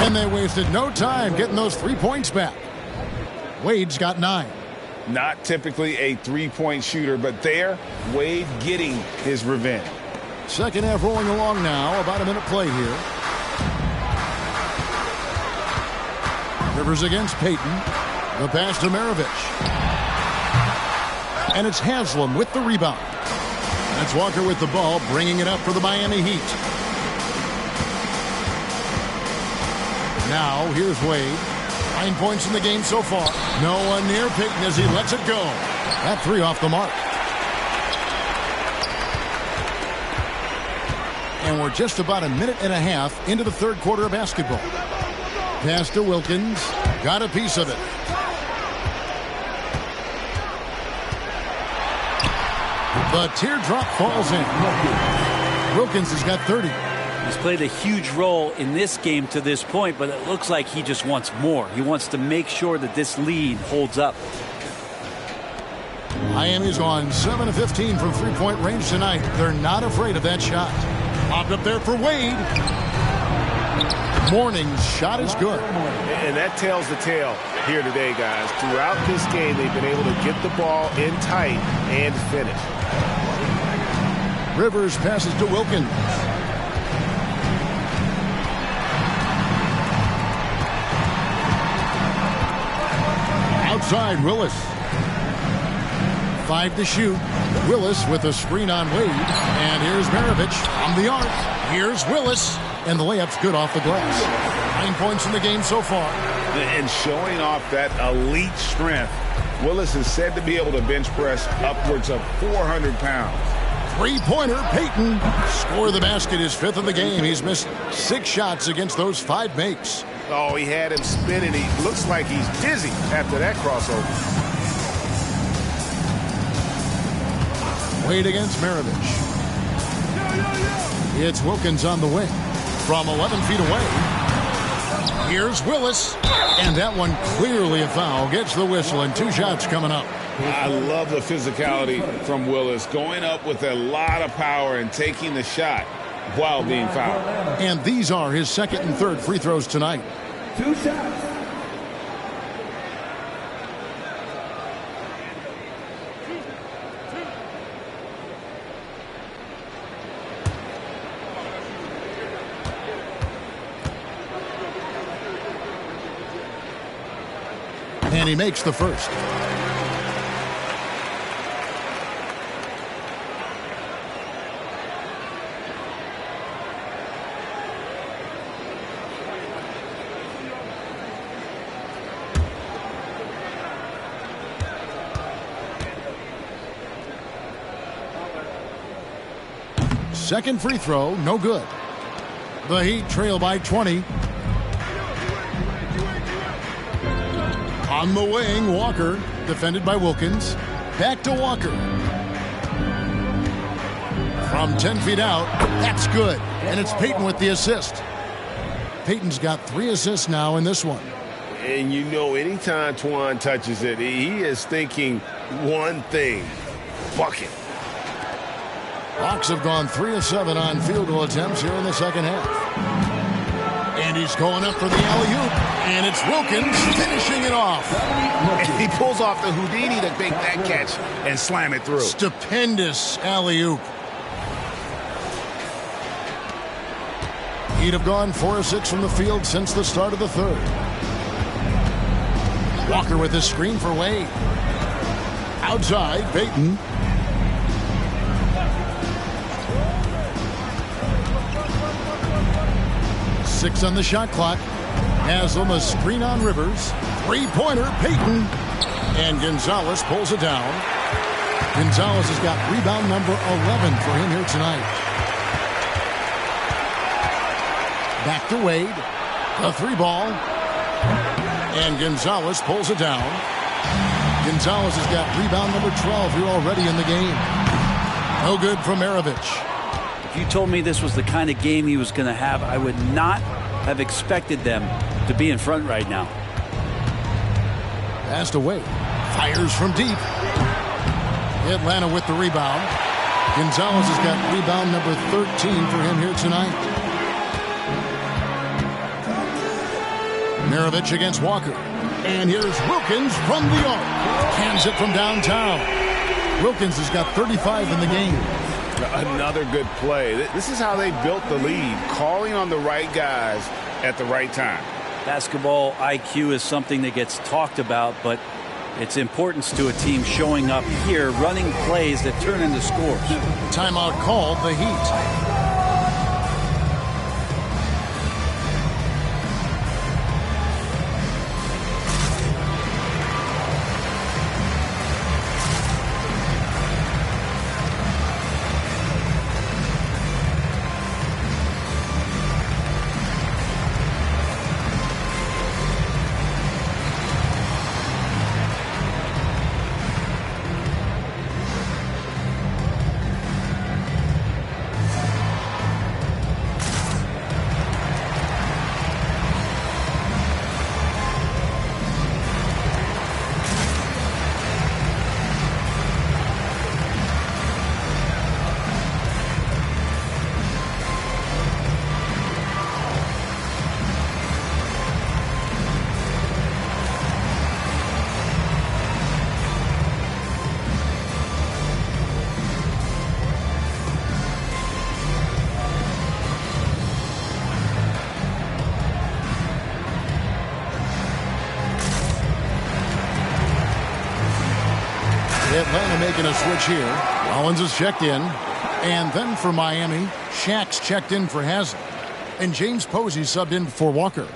And they wasted no time getting those 3 points back. Wade's got 9. Not typically a three-point shooter, but there, Wade getting his revenge. Second half rolling along now. About a minute play here. Rivers against Payton. The pass to Maravich. And it's Haslam with the rebound. That's Walker with the ball, bringing it up for the Miami Heat. Now, here's Wade. 9 points in the game so far. No one near Payton as he lets it go. That 3 off the mark. And we're just about a minute and a half into the third quarter of basketball. Pass to Wilkins. Got a piece of it. The teardrop falls in. Wilkins has got 30. He's played a huge role in this game to this point, but it looks like he just wants more. He wants to make sure that this lead holds up. Miami's gone 7 of 15 from three-point range tonight. They're not afraid of that shot. Popped up there for Wade. Mourning's shot is good. And that tells the tale here today, guys. Throughout this game, they've been able to get the ball in tight and finish. Rivers passes to Wilkins. Outside, Willis. 5 to shoot. Willis with a screen on Wade. And here's Maravich on the arc. Here's Willis. And the layup's good off the glass. 9 points in the game so far. And showing off that elite strength, Willis is said to be able to bench press upwards of 400 pounds. Three-pointer, Payton. Score the basket, his 5th of the game. He's missed 6 shots against those 5 makes. Oh, he had him spinning. He looks like he's dizzy after that crossover. Wade against Maravich. It's Wilkins on the wing. From 11 feet away. Here's Willis. And that one clearly a foul. Gets the whistle and 2 shots coming up. I love the physicality from Willis. Going up with a lot of power and taking the shot while being fouled. And these are his second and third free throws tonight. 2 shots. And he makes the first. Second free throw, no good. The Heat trail by 20. On the wing, Walker, defended by Wilkins. Back to Walker. From 10 feet out, that's good. And it's Payton with the assist. Payton's got 3 assists now in this one. And you know, anytime Twan touches it, he is thinking one thing: bucket. Hawks have gone 3 of 7 on field goal attempts here in the second half. And he's going up for the alley-oop. And it's Wilkins finishing it off. And he pulls off the Houdini to make that catch and slam it through. Stupendous alley-oop. He'd have gone 4 of 6 from the field since the start of the third. Walker with his screen for Wade. Outside, Payton. Six on the shot clock. Haslam a screen on Rivers. Three-pointer, Payton. And Gonzalez pulls it down. Gonzalez has got rebound number 11 for him here tonight. Back to Wade. A 3-ball. And Gonzalez pulls it down. Gonzalez has got rebound number 12 here already in the game. No good from Maravich. If you told me this was the kind of game he was going to have, I would not have expected them to be in front right now. Passed away. Fires from deep. Atlanta with the rebound. Gonzalez has got rebound number 13 for him here tonight. Maravich against Walker. And here's Wilkins from the arc. Cans it from downtown. Wilkins has got 35 in the game. Another good play. This is how they built the lead, calling on the right guys at the right time. Basketball IQ is something that gets talked about, but its importance to a team showing up here, running plays that turn into scores. Timeout called, the Heat. Atlanta making a switch here. Rollins is checked in. And then for Miami, Shaq's checked in for Haslam. And James Posey subbed in for Walker.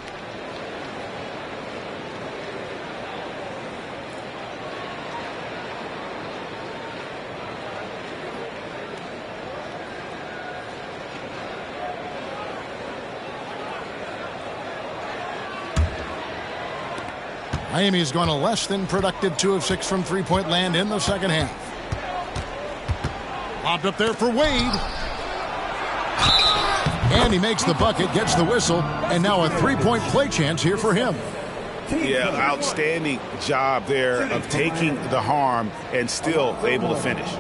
Miami's gone a less than productive 2 of 6 from three-point land in the second half. Popped up there for Wade. And he makes the bucket, gets the whistle, and now a three-point play chance here for him. Yeah, outstanding job there of taking the harm and still able to finish.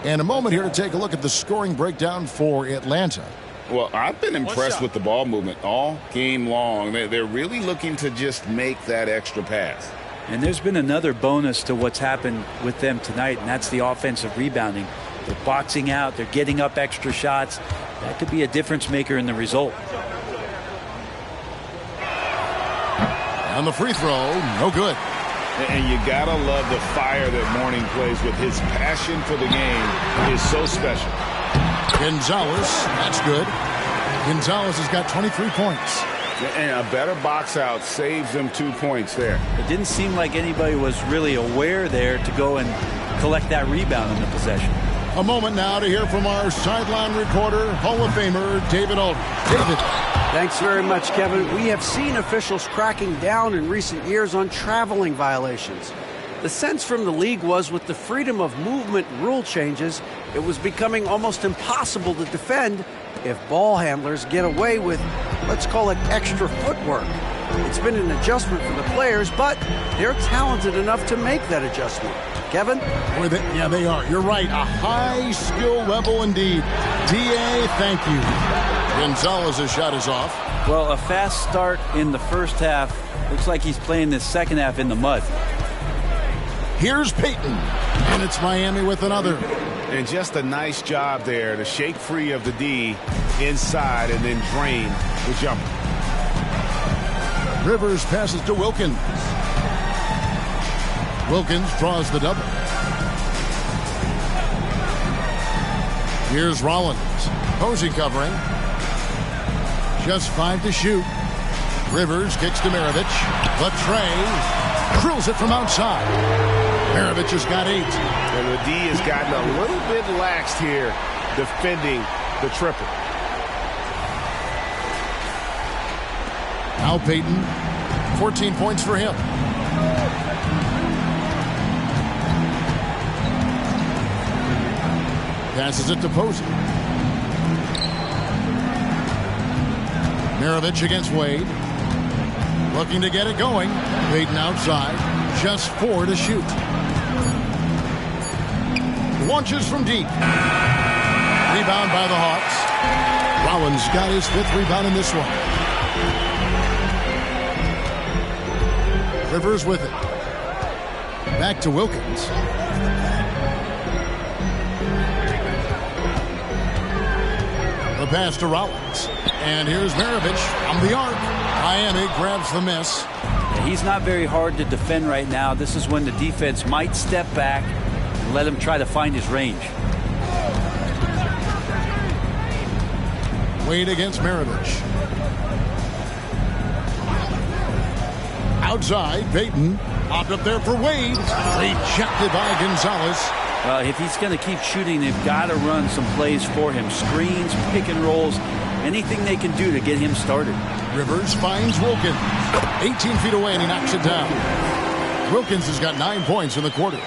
And a moment here to take a look at the scoring breakdown for Atlanta. Well, I've been impressed with the ball movement all game long. They're really looking to just make that extra pass. And there's been another bonus to what's happened with them tonight, and that's the offensive rebounding. They're boxing out. They're getting up extra shots. That could be a difference maker in the result. On the free throw, no good. And you gotta love the fire that Mourning plays with. His passion for the game is so special. Gonzalez, that's good. Gonzalez has got 23 points. And a better box out saves them 2 points there. It didn't seem like anybody was really aware there to go and collect that rebound in the possession. A moment now to hear from our sideline reporter, Hall of Famer David Aldridge. David. Thanks very much, Kevin. We have seen officials cracking down in recent years on traveling violations. The sense from the league was with the freedom of movement rule changes, it was becoming almost impossible to defend if ball handlers get away with, let's call it, extra footwork. It's been an adjustment for the players, but they're talented enough to make that adjustment. Kevin? Yeah, they are. You're right. A high skill level indeed. DA, thank you. Gonzalez's shot is off. Well, a fast start in the first half. Looks like he's playing this second half in the mud. Here's Payton, and it's Miami with another. And just a nice job there to shake free of the D inside and then drain the jumper. Rivers passes to Wilkins. Wilkins draws the double. Here's Rollins. Posey covering. Just 5 to shoot. Rivers kicks to Maravich. Latrey drills it from outside. Maravich has got 8. And the D has gotten a little bit laxed here defending the triple. Al Payton, 14 points for him. Passes it to Posey. Maravich against Wade. Looking to get it going. Payton outside. Just 4 to shoot. Launches from deep. Rebound by the Hawks. Rollins got his 5th rebound in this one. Rivers with it. Back to Wilkins. The pass to Rollins. And here's Maravich on the arc. Miami grabs the miss. He's not very hard to defend right now. This is when the defense might step back and let him try to find his range. Wade against Maravich. Outside, Payton. Popped up there for Wade. Rejected by Gonzalez. If he's going to keep shooting, they've got to run some plays for him. Screens, pick and rolls, anything they can do to get him started. Rivers finds Wilkins. 18 feet away, and he knocks it down. Wilkins has got 9 points in the quarter.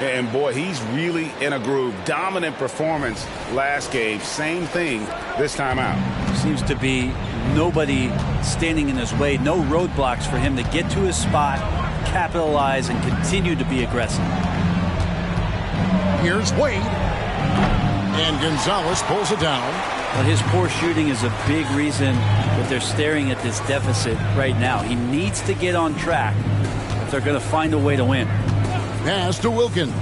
And, boy, he's really in a groove. Dominant performance last game. Same thing this time out. Seems to be nobody standing in his way. No roadblocks for him to get to his spot, capitalize, and continue to be aggressive. Here's Wade. And Gonzalez pulls it down. But his poor shooting is a big reason that they're staring at this deficit right now. He needs to get on track if they're going to find a way to win. Pass to Wilkins.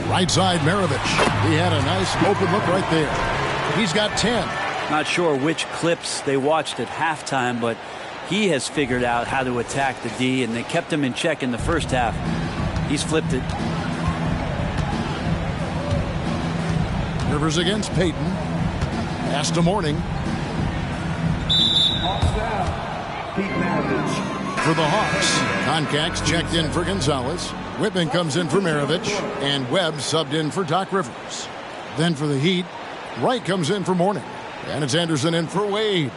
Right side, Maravich. He had a nice open look right there. He's got 10. Not sure which clips they watched at halftime, but he has figured out how to attack the D, and they kept him in check in the first half. He's flipped it. Rivers against Payton. Pass to Mourning. For the Hawks, Concax checked in for Gonzalez. Whitman comes in for Maravich. And Webb subbed in for Doc Rivers. Then for the Heat, Wright comes in for Mourning. And it's Anderson in for Wade.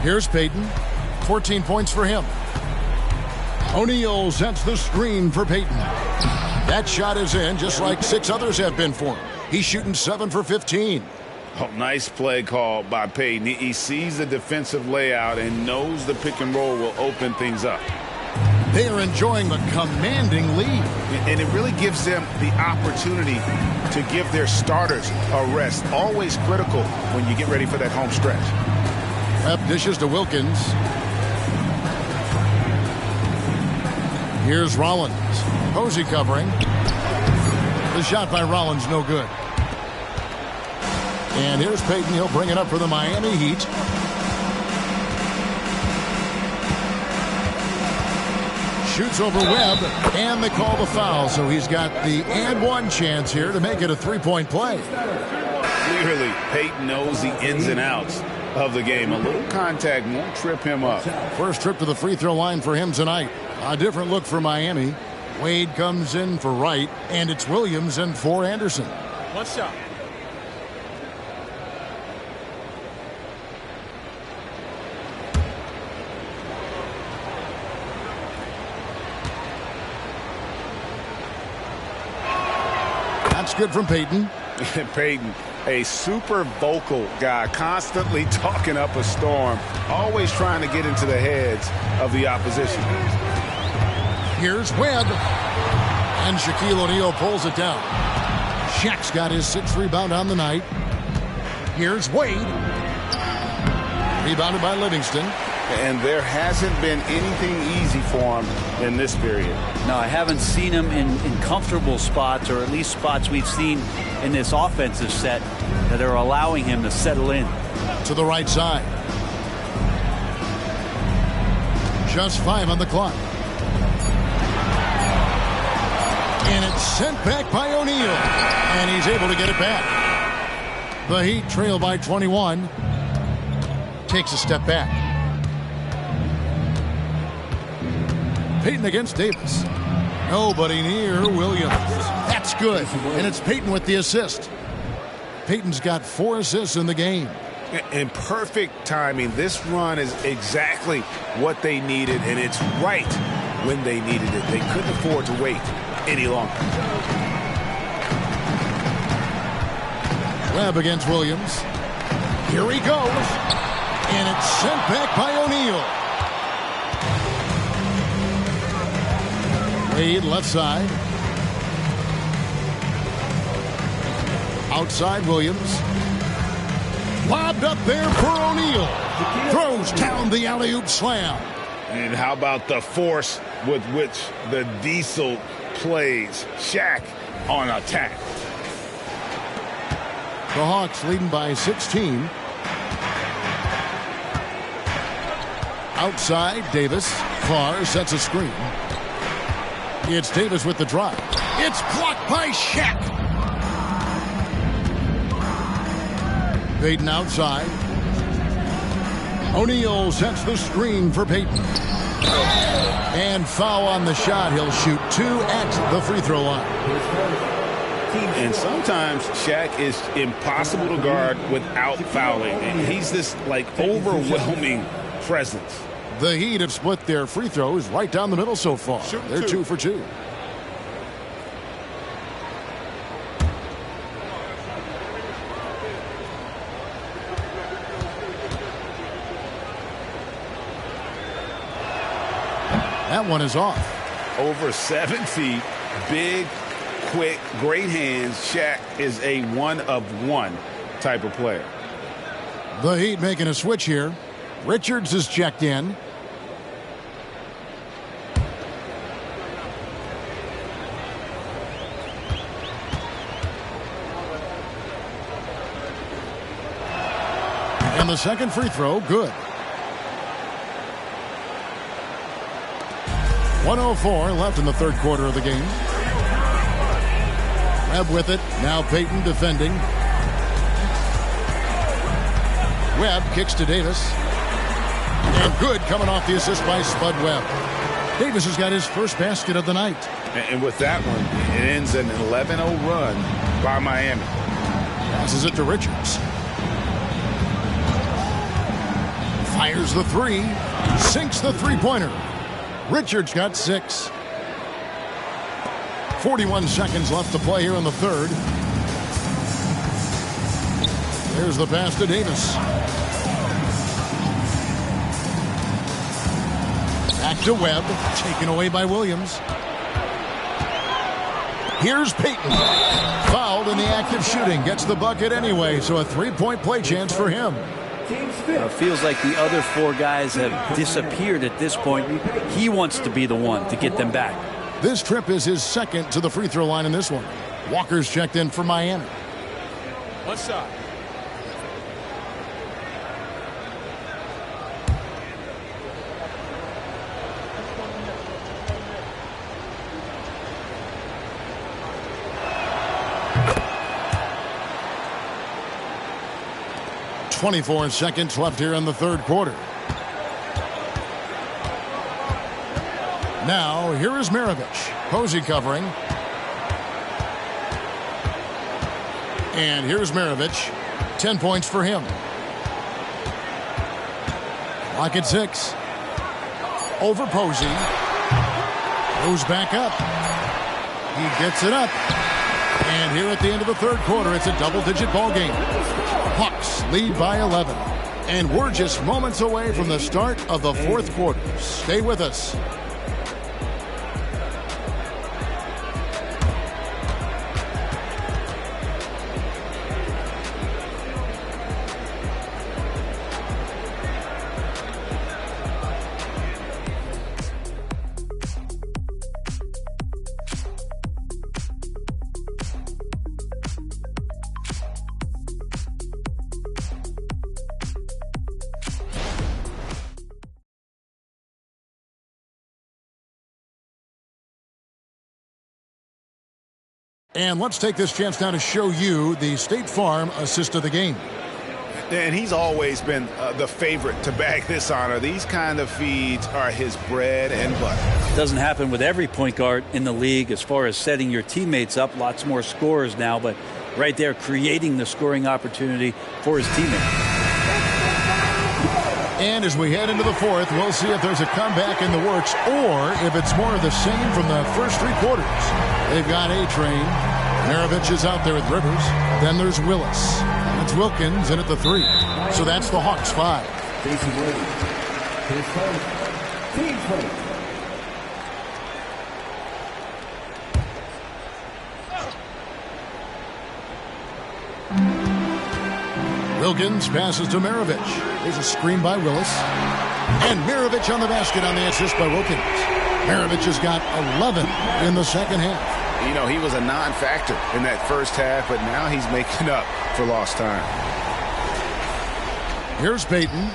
Here's Payton. 14 points for him. O'Neal sets the screen for Payton. That shot is in, just like 6 others have been for him. He's shooting 7 for 15. Oh, nice play call by Payton. He sees the defensive layout and knows the pick and roll will open things up. They are enjoying the commanding lead. And it really gives them the opportunity to give their starters a rest. Always critical when you get ready for that home stretch. Webb dishes to Wilkins. Here's Rollins. Posey covering. The shot by Rollins no good. And here's Payton. He'll bring it up for the Miami Heat. Shoots over Webb, and they call the foul. So he's got the and one chance here to make it a three-point play. Clearly, Payton knows the ins and outs of the game. A little contact won't trip him up. First trip to the free throw line for him tonight. A different look for Miami. Wade comes in for Wright, and it's Williams in for Anderson. One shot. That's good from Payton. Payton, a super vocal guy, constantly talking up a storm, always trying to get into the heads of the opposition. Here's Webb. And Shaquille O'Neal pulls it down. Shaq's got his sixth rebound on the night. Here's Wade. Rebounded by Livingston. And there hasn't been anything easy for him in this period. No, I haven't seen him in comfortable spots, or at least spots we've seen in this offensive set that are allowing him to settle in. To the right side. Just 5 on the clock. And it's sent back by O'Neal. And he's able to get it back. The Heat trail by 21. Takes a step back. Payton against Davis. Nobody near Williams. That's good. And it's Payton with the assist. Payton's got 4 assists in the game. In perfect timing. This run is exactly what they needed, and it's right when they needed it. They couldn't afford to wait any longer. Webb against Williams. Here he goes. And it's sent back by O'Neal. Wade left side. Outside Williams. Lobbed up there for O'Neal. Throws down the alley-oop slam. And how about the force with which the Diesel plays? Shaq on attack. The Hawks leading by 16. Outside, Davis. Carr sets a screen. It's Davis with the drive. It's blocked by Shaq. Payton outside. O'Neal sets the screen for Payton. And foul on the shot. He'll shoot 2 at the free throw line. And sometimes Shaq is impossible to guard without fouling. And he's this, like, overwhelming presence. The Heat have split their free throws right down the middle so far. They're 2 for 2. That one is off. Over 7 feet, big, quick, great hands. Shaq is a one-of-one type of player. The Heat making a switch here. Richards is checked in. And the second free throw, good. 1:04 left in the third quarter of the game. Webb with it. Now Payton defending. Webb kicks to Davis. And good coming off the assist by Spud Webb. Davis has got his first basket of the night. And with that one, it ends an 11-0 run by Miami. Passes it to Richards. Fires the three. Sinks the three-pointer. Richards got 6. 41 seconds left to play here in the third. There's the pass to Davis. Back to Webb. Taken away by Williams. Here's Payton. Fouled in the act of shooting. Gets the bucket anyway, so a three-point play chance for him. It feels like the other 4 guys have disappeared at this point. He wants to be the one to get them back. This trip is his second to the free throw line in this one. Walker's checked in for Miami. One shot. 24 seconds left here in the third quarter. Now, here is Maravich. Posey covering. And here's Maravich. 10 points for him. Clock at 6. Over Posey. Goes back up. He gets it up. And here at the end of the third quarter, it's a double-digit ball game. Hawks lead by 11. And we're just moments away from the start of the fourth quarter. Stay with us. And let's take this chance now to show you the State Farm assist of the game. And he's always been the favorite to bag this honor. These kind of feeds are his bread and butter. It doesn't happen with every point guard in the league as far as setting your teammates up. Lots more scorers now, but right there creating the scoring opportunity for his teammates. And as we head into the fourth, we'll see if there's a comeback in the works or if it's more of the same from the first three quarters. They've got A-Train. Maravich is out there with Rivers. Then there's Willis. It's Wilkins in at the 3. So that's the Hawks 5. Wilkins passes to Maravich. There's a screen by Willis. And Maravich on the basket on the assist by Wilkins. Maravich has got 11 in the second half. You know, he was a non-factor in that first half, but now he's making up for lost time. Here's Payton.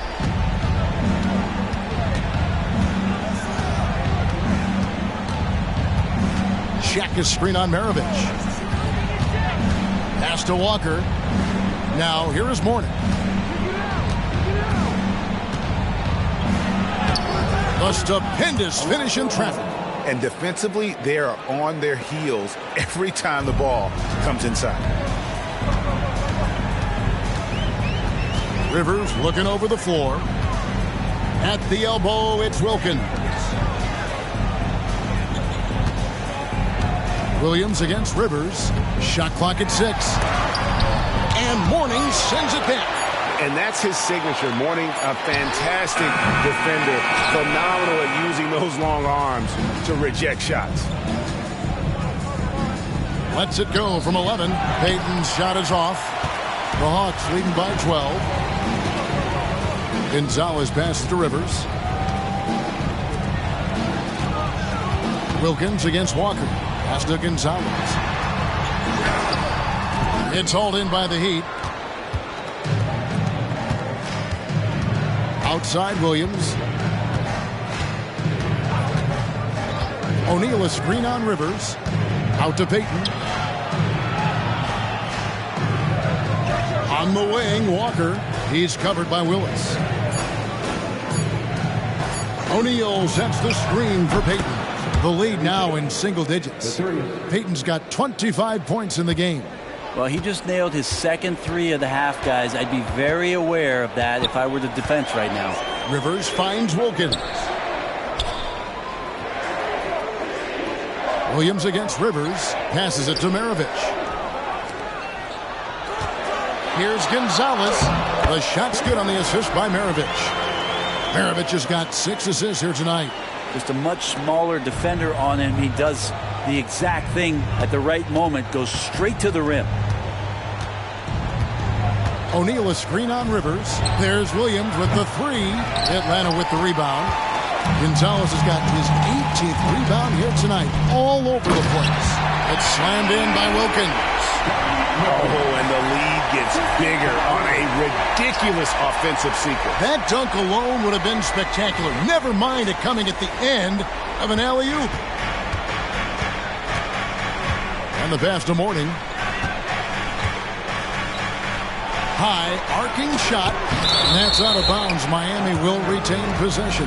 Check his screen on Maravich. Pass to Walker. Now, here is Mourning. A stupendous finish in traffic. And defensively, they are on their heels every time the ball comes inside. Rivers looking over the floor. At the elbow, it's Wilkins. Williams against Rivers. Shot clock at 6. And Mourning sends it back. And that's his signature. Mourning, a fantastic defender. Phenomenal at using those long arms to reject shots. Lets it go from 11. Payton's shot is off. The Hawks leading by 12. Gonzalez passes to Rivers. Wilkins against Walker. Pass to Gonzalez. It's hauled in by the Heat. Outside Williams. O'Neal a screen on Rivers. Out to Payton. On the wing, Walker. He's covered by Willis. O'Neal sets the screen for Payton. The lead now in single digits. Payton's got 25 points in the game. Well, he just nailed his second 3 of the half, guys. I'd be very aware of that if I were the defense right now. Rivers finds Wilkins. Williams against Rivers. Passes it to Maravich. Here's Gonzalez. The shot's good on the assist by Maravich. Maravich has got 6 assists here tonight. Just a much smaller defender on him. He does the exact thing at the right moment. Goes straight to the rim. O'Neal a screen on Rivers. There's Williams with the 3. Atlanta with the rebound. Gonzalez has got his 18th rebound here tonight. All over the place. It's slammed in by Wilkins. Oh, and the lead gets bigger on a ridiculous offensive sequence. That dunk alone would have been spectacular. Never mind it coming at the end of an alley-oop. And the pass to Mourning. High arcing shot. And that's out of bounds. Miami will retain possession.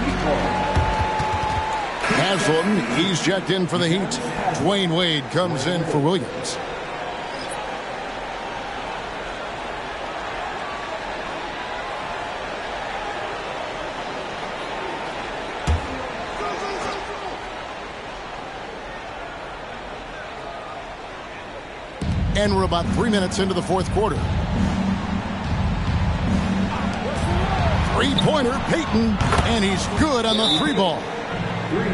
Haslem, he's checked in for the Heat. Dwayne Wade comes in for Williams. And we're about 3 minutes into the fourth quarter. Three-pointer, Payton, and he's good on the three ball.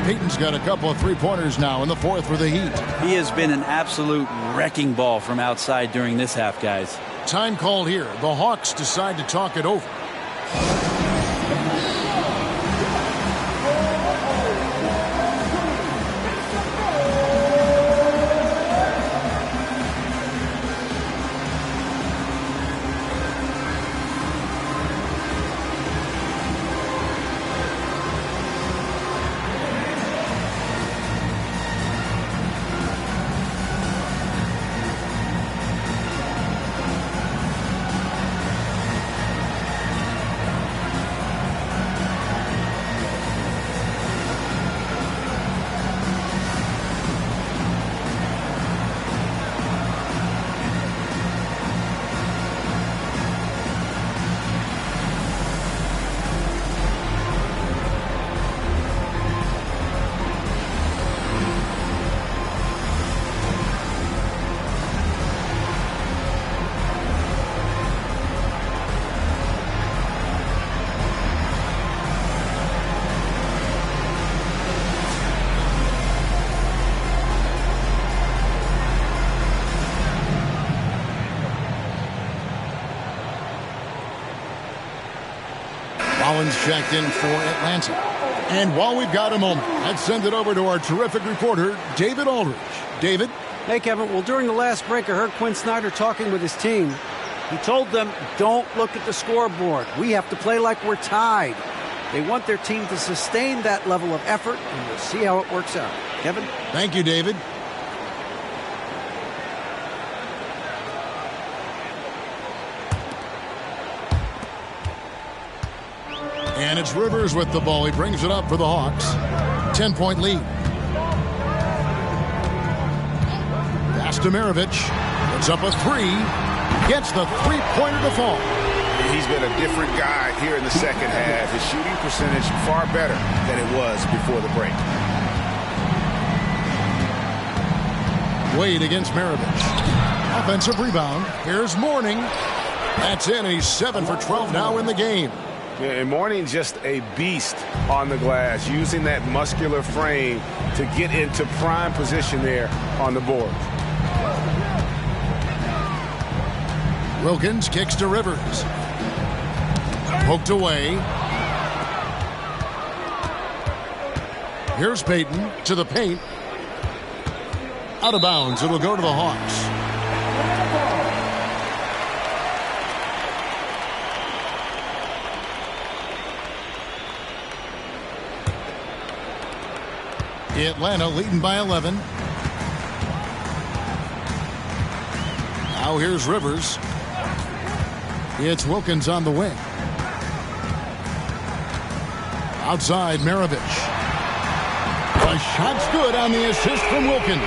Payton's got a couple of three-pointers now in the fourth for the Heat. He has been an absolute wrecking ball from outside during this half, guys. Time called here. The Hawks decide to talk it over. Collins checked in for Atlanta. And while we've got a moment, let's send it over to our terrific reporter, David Aldridge. David? Hey, Kevin. Well, during the last break, I heard Quinn Snyder talking with his team. He told them, don't look at the scoreboard. We have to play like we're tied. They want their team to sustain that level of effort, and we'll see how it works out. Kevin? Thank you, David. And it's Rivers with the ball. He brings it up for the Hawks. 10-point lead. Pass to Maravich. Puts up a three. Gets the three-pointer to fall. He's been a different guy here in the second half. His shooting percentage far better than it was before the break. Wade against Maravich. Offensive rebound. Here's Mourning. That's in. He's 7 for 12 now in the game. Yeah, and Mourning just a beast on the glass, using that muscular frame to get into prime position there on the board. Wilkins kicks to Rivers. Poked away. Here's Payton to the paint. Out of bounds. It'll go to the Hawks. Atlanta leading by 11. Now here's Rivers. It's Wilkins on the wing. Outside, Maravich. The shot's good on the assist from Wilkins.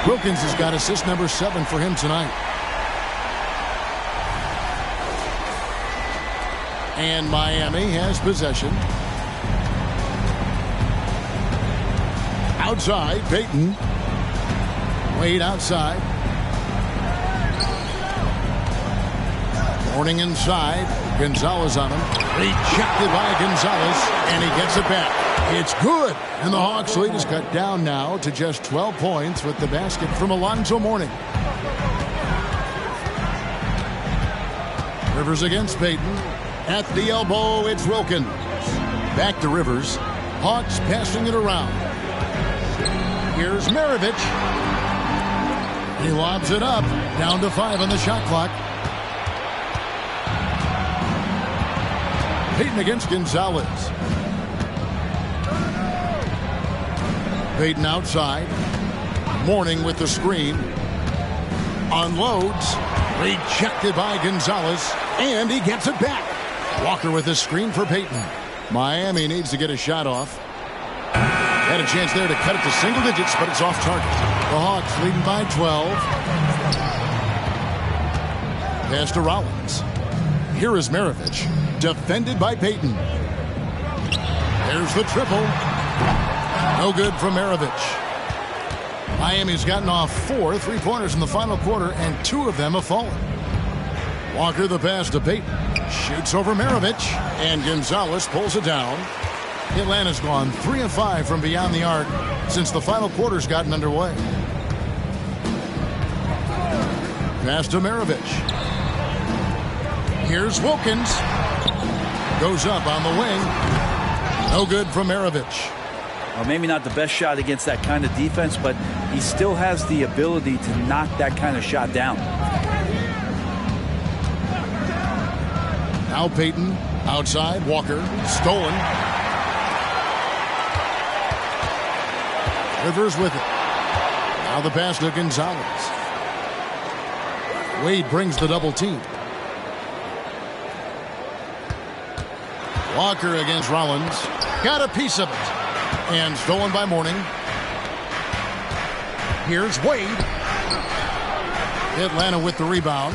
Wilkins has got assist number 7 for him tonight. And Miami has possession. Outside, Payton. Wade outside. Mourning inside. Gonzalez on him. Rejected by Gonzalez, and he gets it back. It's good. And the Hawks lead is cut down now to just 12 points with the basket from Alonzo Mourning. Rivers against Payton. At the elbow, it's Wilkins. Back to Rivers. Hawks passing it around. Here's Maravich. He lobs it up. Down to 5 on the shot clock. Payton against Gonzalez. Payton outside. Mourning with the screen. Unloads. Rejected by Gonzalez, and he gets it back. Walker with a screen for Payton. Miami needs to get a shot off. Had a chance there to cut it to single digits, but it's off target. The Hawks leading by 12. Pass to Rollins. Here is Maravich, defended by Payton. There's the triple. No good from Maravich. Miami's gotten off 4 3-pointers in the final quarter, and 2 of them have fallen. Walker the pass to Payton. Shoots over Maravich, and Gonzalez pulls it down. Atlanta's gone 3 of 5 from beyond the arc since the final quarter's gotten underway. Pass to Maravich. Here's Wilkins. Goes up on the wing. No good from Maravich. Well, maybe not the best shot against that kind of defense, but he still has the ability to knock that kind of shot down. Now Payton outside. Walker stolen. Rivers with it. Now the pass to Gonzalez. Wade brings the double team. Walker against Rollins. Got a piece of it. And stolen by Mourning. Here's Wade. Atlanta with the rebound.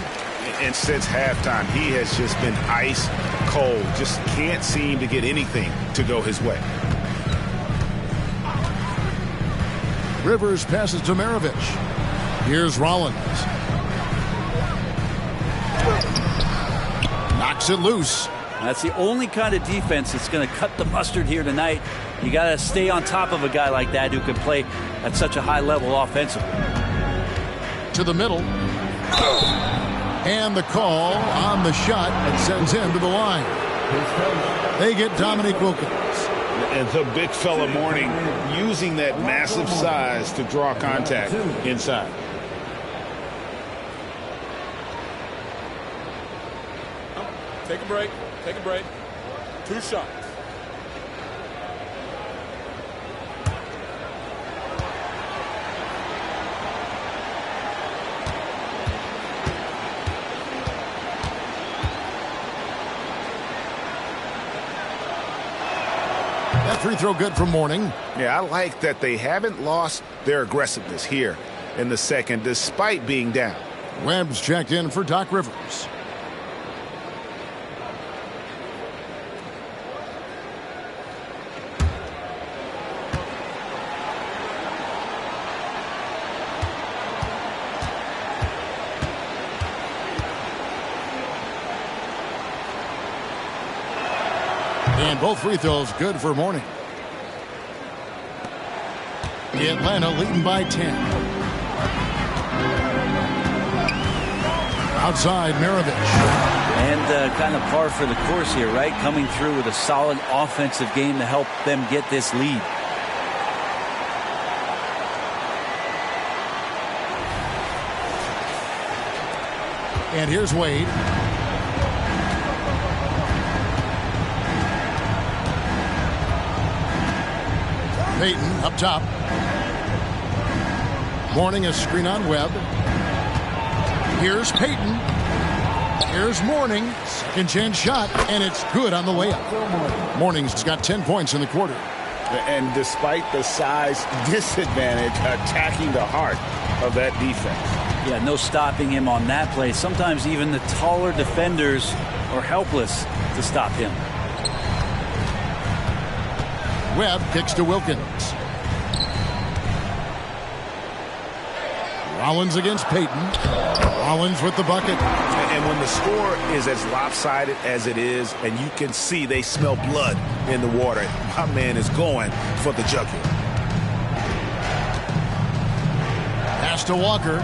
And since halftime, he has just been ice cold. Just can't seem to get anything to go his way. Rivers passes to Maravich. Here's Rollins. Knocks it loose. That's the only kind of defense that's going to cut the mustard here tonight. You got to stay on top of a guy like that who can play at such a high level offensively. To the middle. And the call on the shot that sends him to the line. They get Dominique Wilkins. And the big fella Mourning using that massive size to draw contact inside. Take a break. Take a break. 2 shots. That free throw good from Mourning. Yeah, I like that they haven't lost their aggressiveness here in the second despite being down. Webb's checked in for Doc Rivers. And both free throws good for Mourning. Atlanta leading by 10. Outside, Maravich. And kind of par for the course here, right? Coming through with a solid offensive game to help them get this lead. And here's Wade. Payton up top. Mourning a screen on Webb. Here's Payton. Here's Mourning. Second chance shot, and it's good on the way up. Mourning's got 10 points in the quarter. And despite the size disadvantage, attacking the heart of that defense. Yeah, no stopping him on that play. Sometimes even the taller defenders are helpless to stop him. Webb kicks to Wilkins. Rollins against Payton. Rollins with the bucket. And when the score is as lopsided as it is, and you can see they smell blood in the water, my man is going for the jugular. Pass to Walker.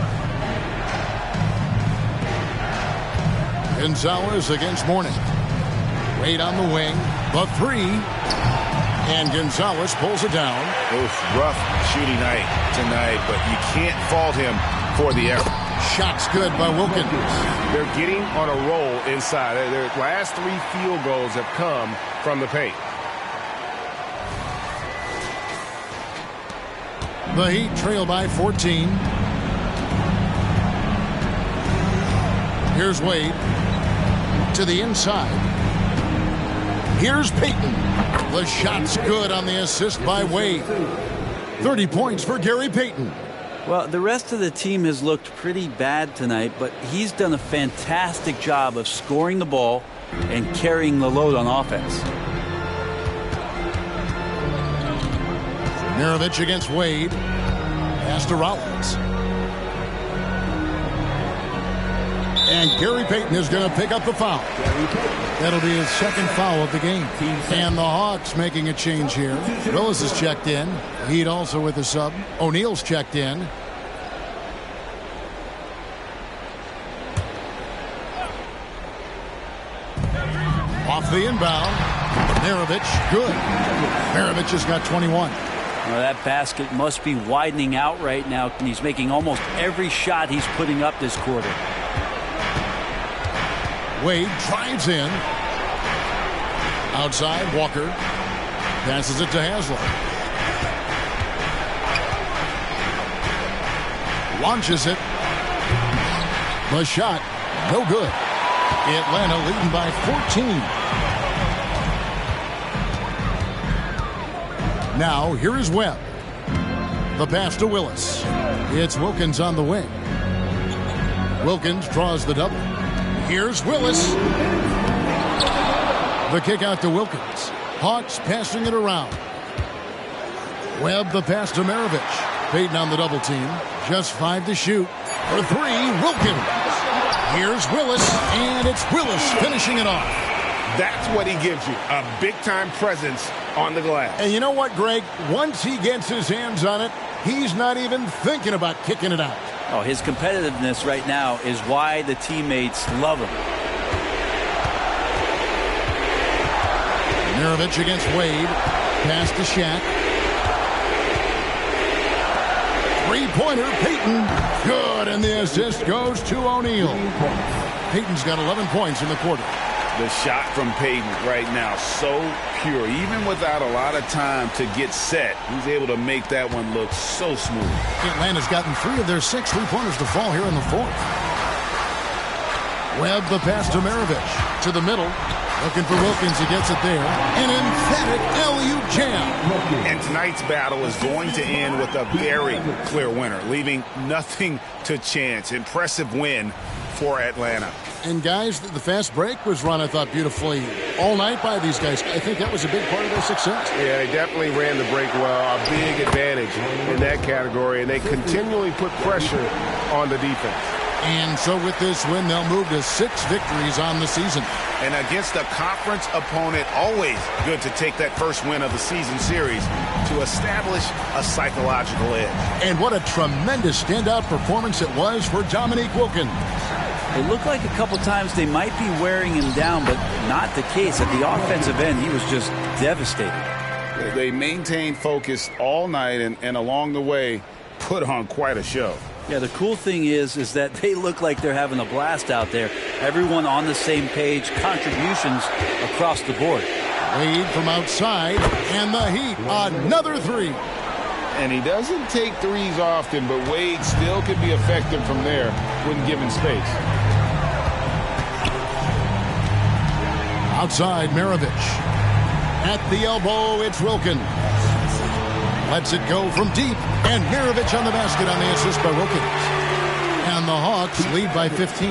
Gonzalez against Mourning. Wade on the wing. The three. And Gonzalez pulls it down. Oof, rough shooting night tonight, but you can't fault him for the effort. Shots good by Wilkins. They're getting on a roll inside. Their last 3 field goals have come from the paint. The Heat trail by 14. Here's Wade to the inside. Here's Payton. The shot's good on the assist by Wade. 30 points for Gary Payton. Well, the rest of the team has looked pretty bad tonight, but he's done a fantastic job of scoring the ball and carrying the load on offense. Maravich against Wade. Pass to Rollins. And Gary Payton is going to pick up the foul. That'll be his second foul of the game. And the Hawks making a change here. Willis is checked in. Heat also with the sub. O'Neal's checked in. Off the inbound. Maravich, good. Maravich has got 21. Well, that basket must be widening out right now, and he's making almost every shot he's putting up this quarter. Wade drives in. Outside, Walker passes it to Haslem. Launches it. The shot, no good. Atlanta leading by 14. Now, here is Webb. The pass to Willis. It's Wilkins on the wing. Wilkins draws the double. Here's Willis. The kick out to Wilkins. Hawks passing it around. Webb the pass to Maravich. Payton on the double team. Just 5 to shoot. For 3, Wilkins. Here's Willis, and it's Willis finishing it off. That's what he gives you, a big-time presence on the glass. And you know what, Greg? Once he gets his hands on it, he's not even thinking about kicking it out. Oh, his competitiveness right now is why the teammates love him. Maravich against Wade. Pass to Shaq. Three-pointer, Payton. Good, and the assist goes to O'Neal. Payton's got 11 points in the quarter. The shot from Payton right now, so pure. Even without a lot of time to get set, he's able to make that one look so smooth. Atlanta's gotten 3 of their 6 three-pointers to fall here in the fourth. Webb the pass to Maravich. To the middle. Looking for Wilkins. He gets it there. An emphatic alley-oop jam. And tonight's battle is going to end with a very clear winner, leaving nothing to chance. Impressive win for Atlanta. And guys, the fast break was run, I thought, beautifully all night by these guys. I think that was a big part of their success. Yeah, they definitely ran the break well. A big advantage in that category, and they continually put pressure on the defense. And so with this win, they'll move to 6 victories on the season. And against a conference opponent, always good to take that first win of the season series to establish a psychological edge. And what a tremendous standout performance it was for Dominique Wilkins. It looked like a couple times they might be wearing him down, but not the case. At the offensive end, he was just devastated. They maintained focus all night and along the way put on quite a show. Yeah, the cool thing is that they look like they're having a blast out there. Everyone on the same page, contributions across the board. Wade from outside, and the Heat, another 3. And he doesn't take threes often, but Wade still could be effective from there when given space. Outside, Maravich. At the elbow, it's Wilkins. Lets it go from deep, and Maravich on the basket on the assist by Wilkins. And the Hawks lead by 15.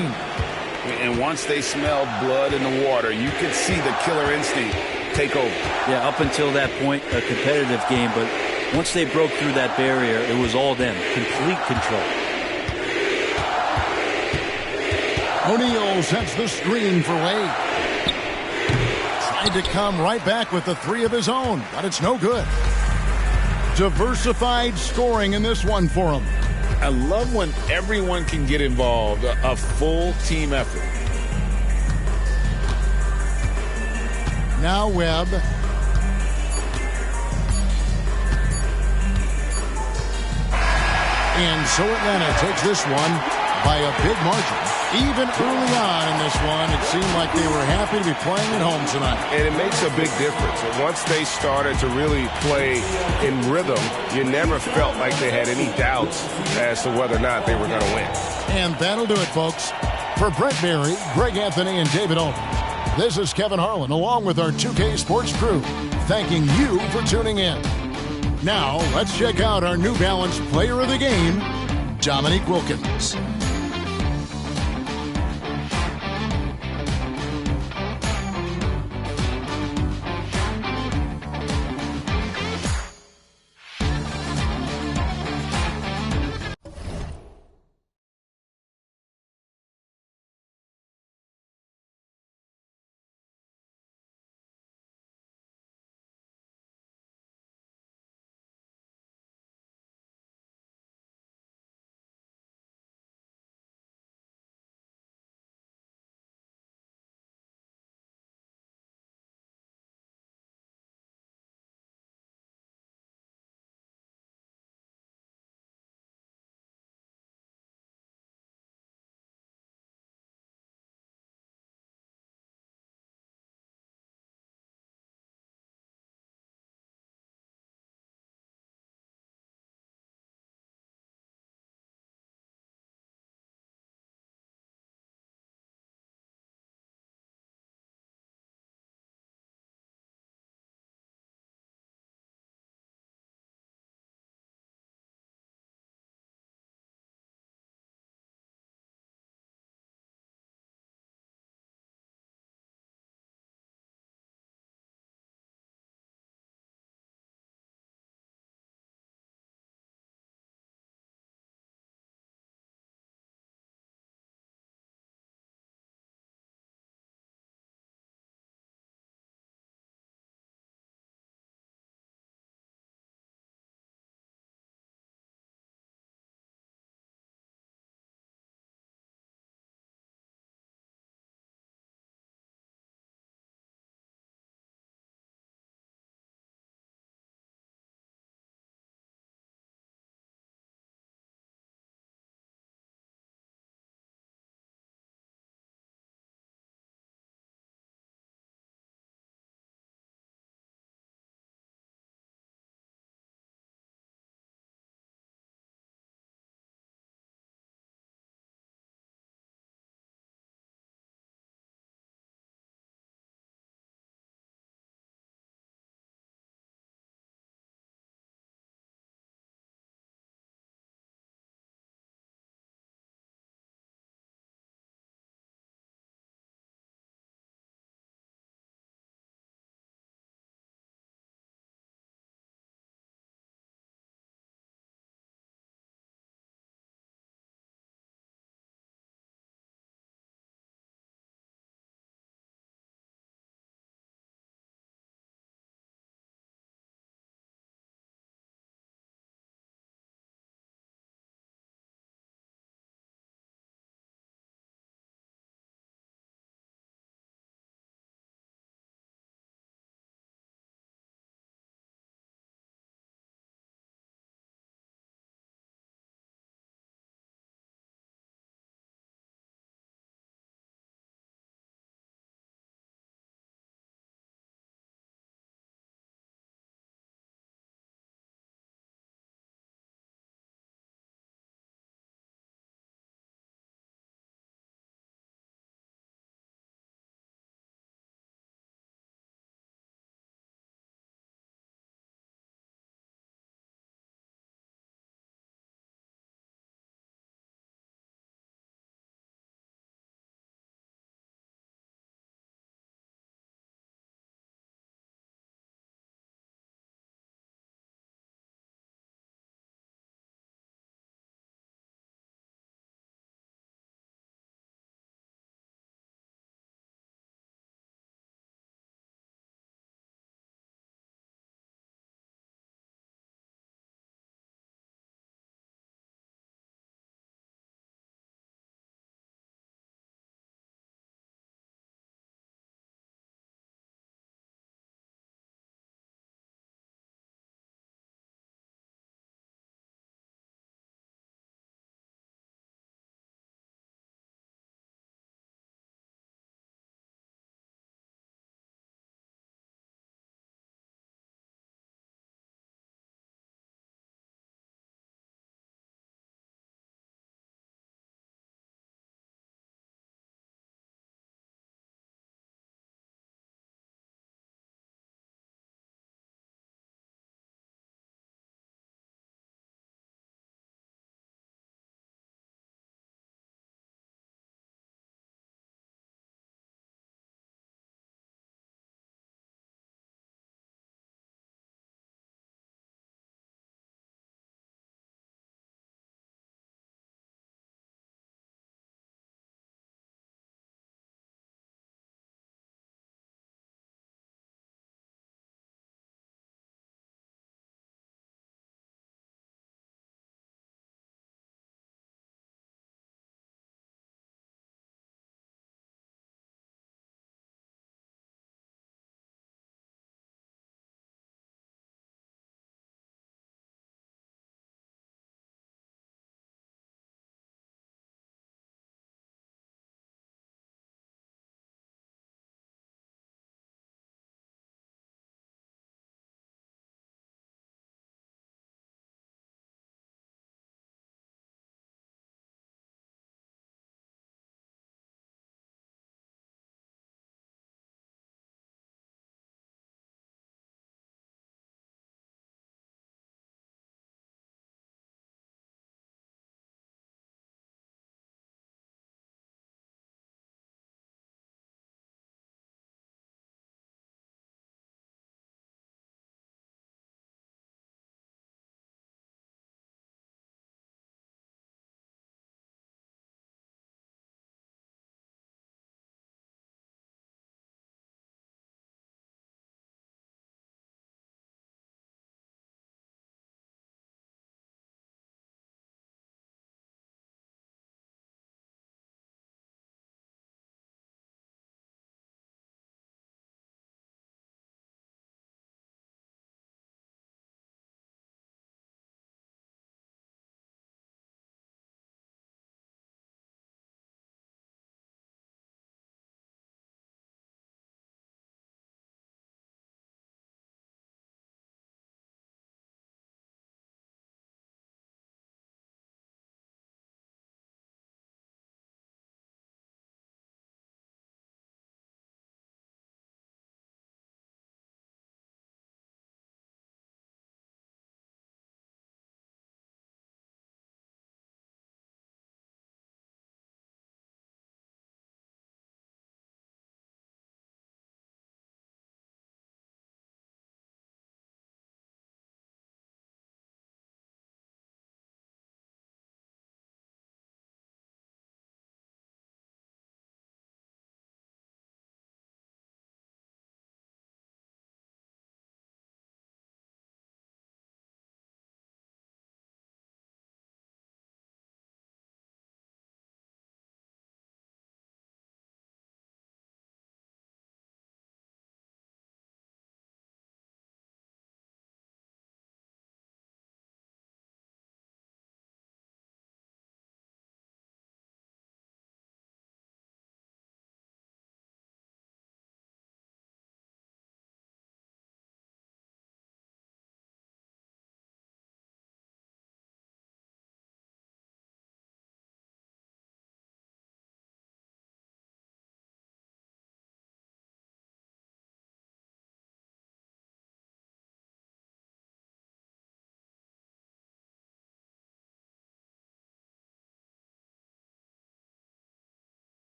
And once they smelled blood in the water, you could see the killer instinct take over. Yeah, up until that point, a competitive game, but once they broke through that barrier, it was all them. Complete control. O'Neal sets the screen for Wade. Tried to come right back with the 3 of his own, but it's no good. Diversified scoring in this one for him. I love when everyone can get involved, a full team effort. Now Webb. And so Atlanta takes this one by a big margin. Even early on in this one, it seemed like they were happy to be playing at home tonight. And it makes a big difference. And once they started to really play in rhythm, you never felt like they had any doubts as to whether or not they were going to win. And that'll do it, folks. For Brent Barry, Greg Anthony, and David Owen, this is Kevin Harlan along with our 2K Sports crew, thanking you for tuning in. Now, let's check out our New Balance Player of the Game, Dominique Wilkins.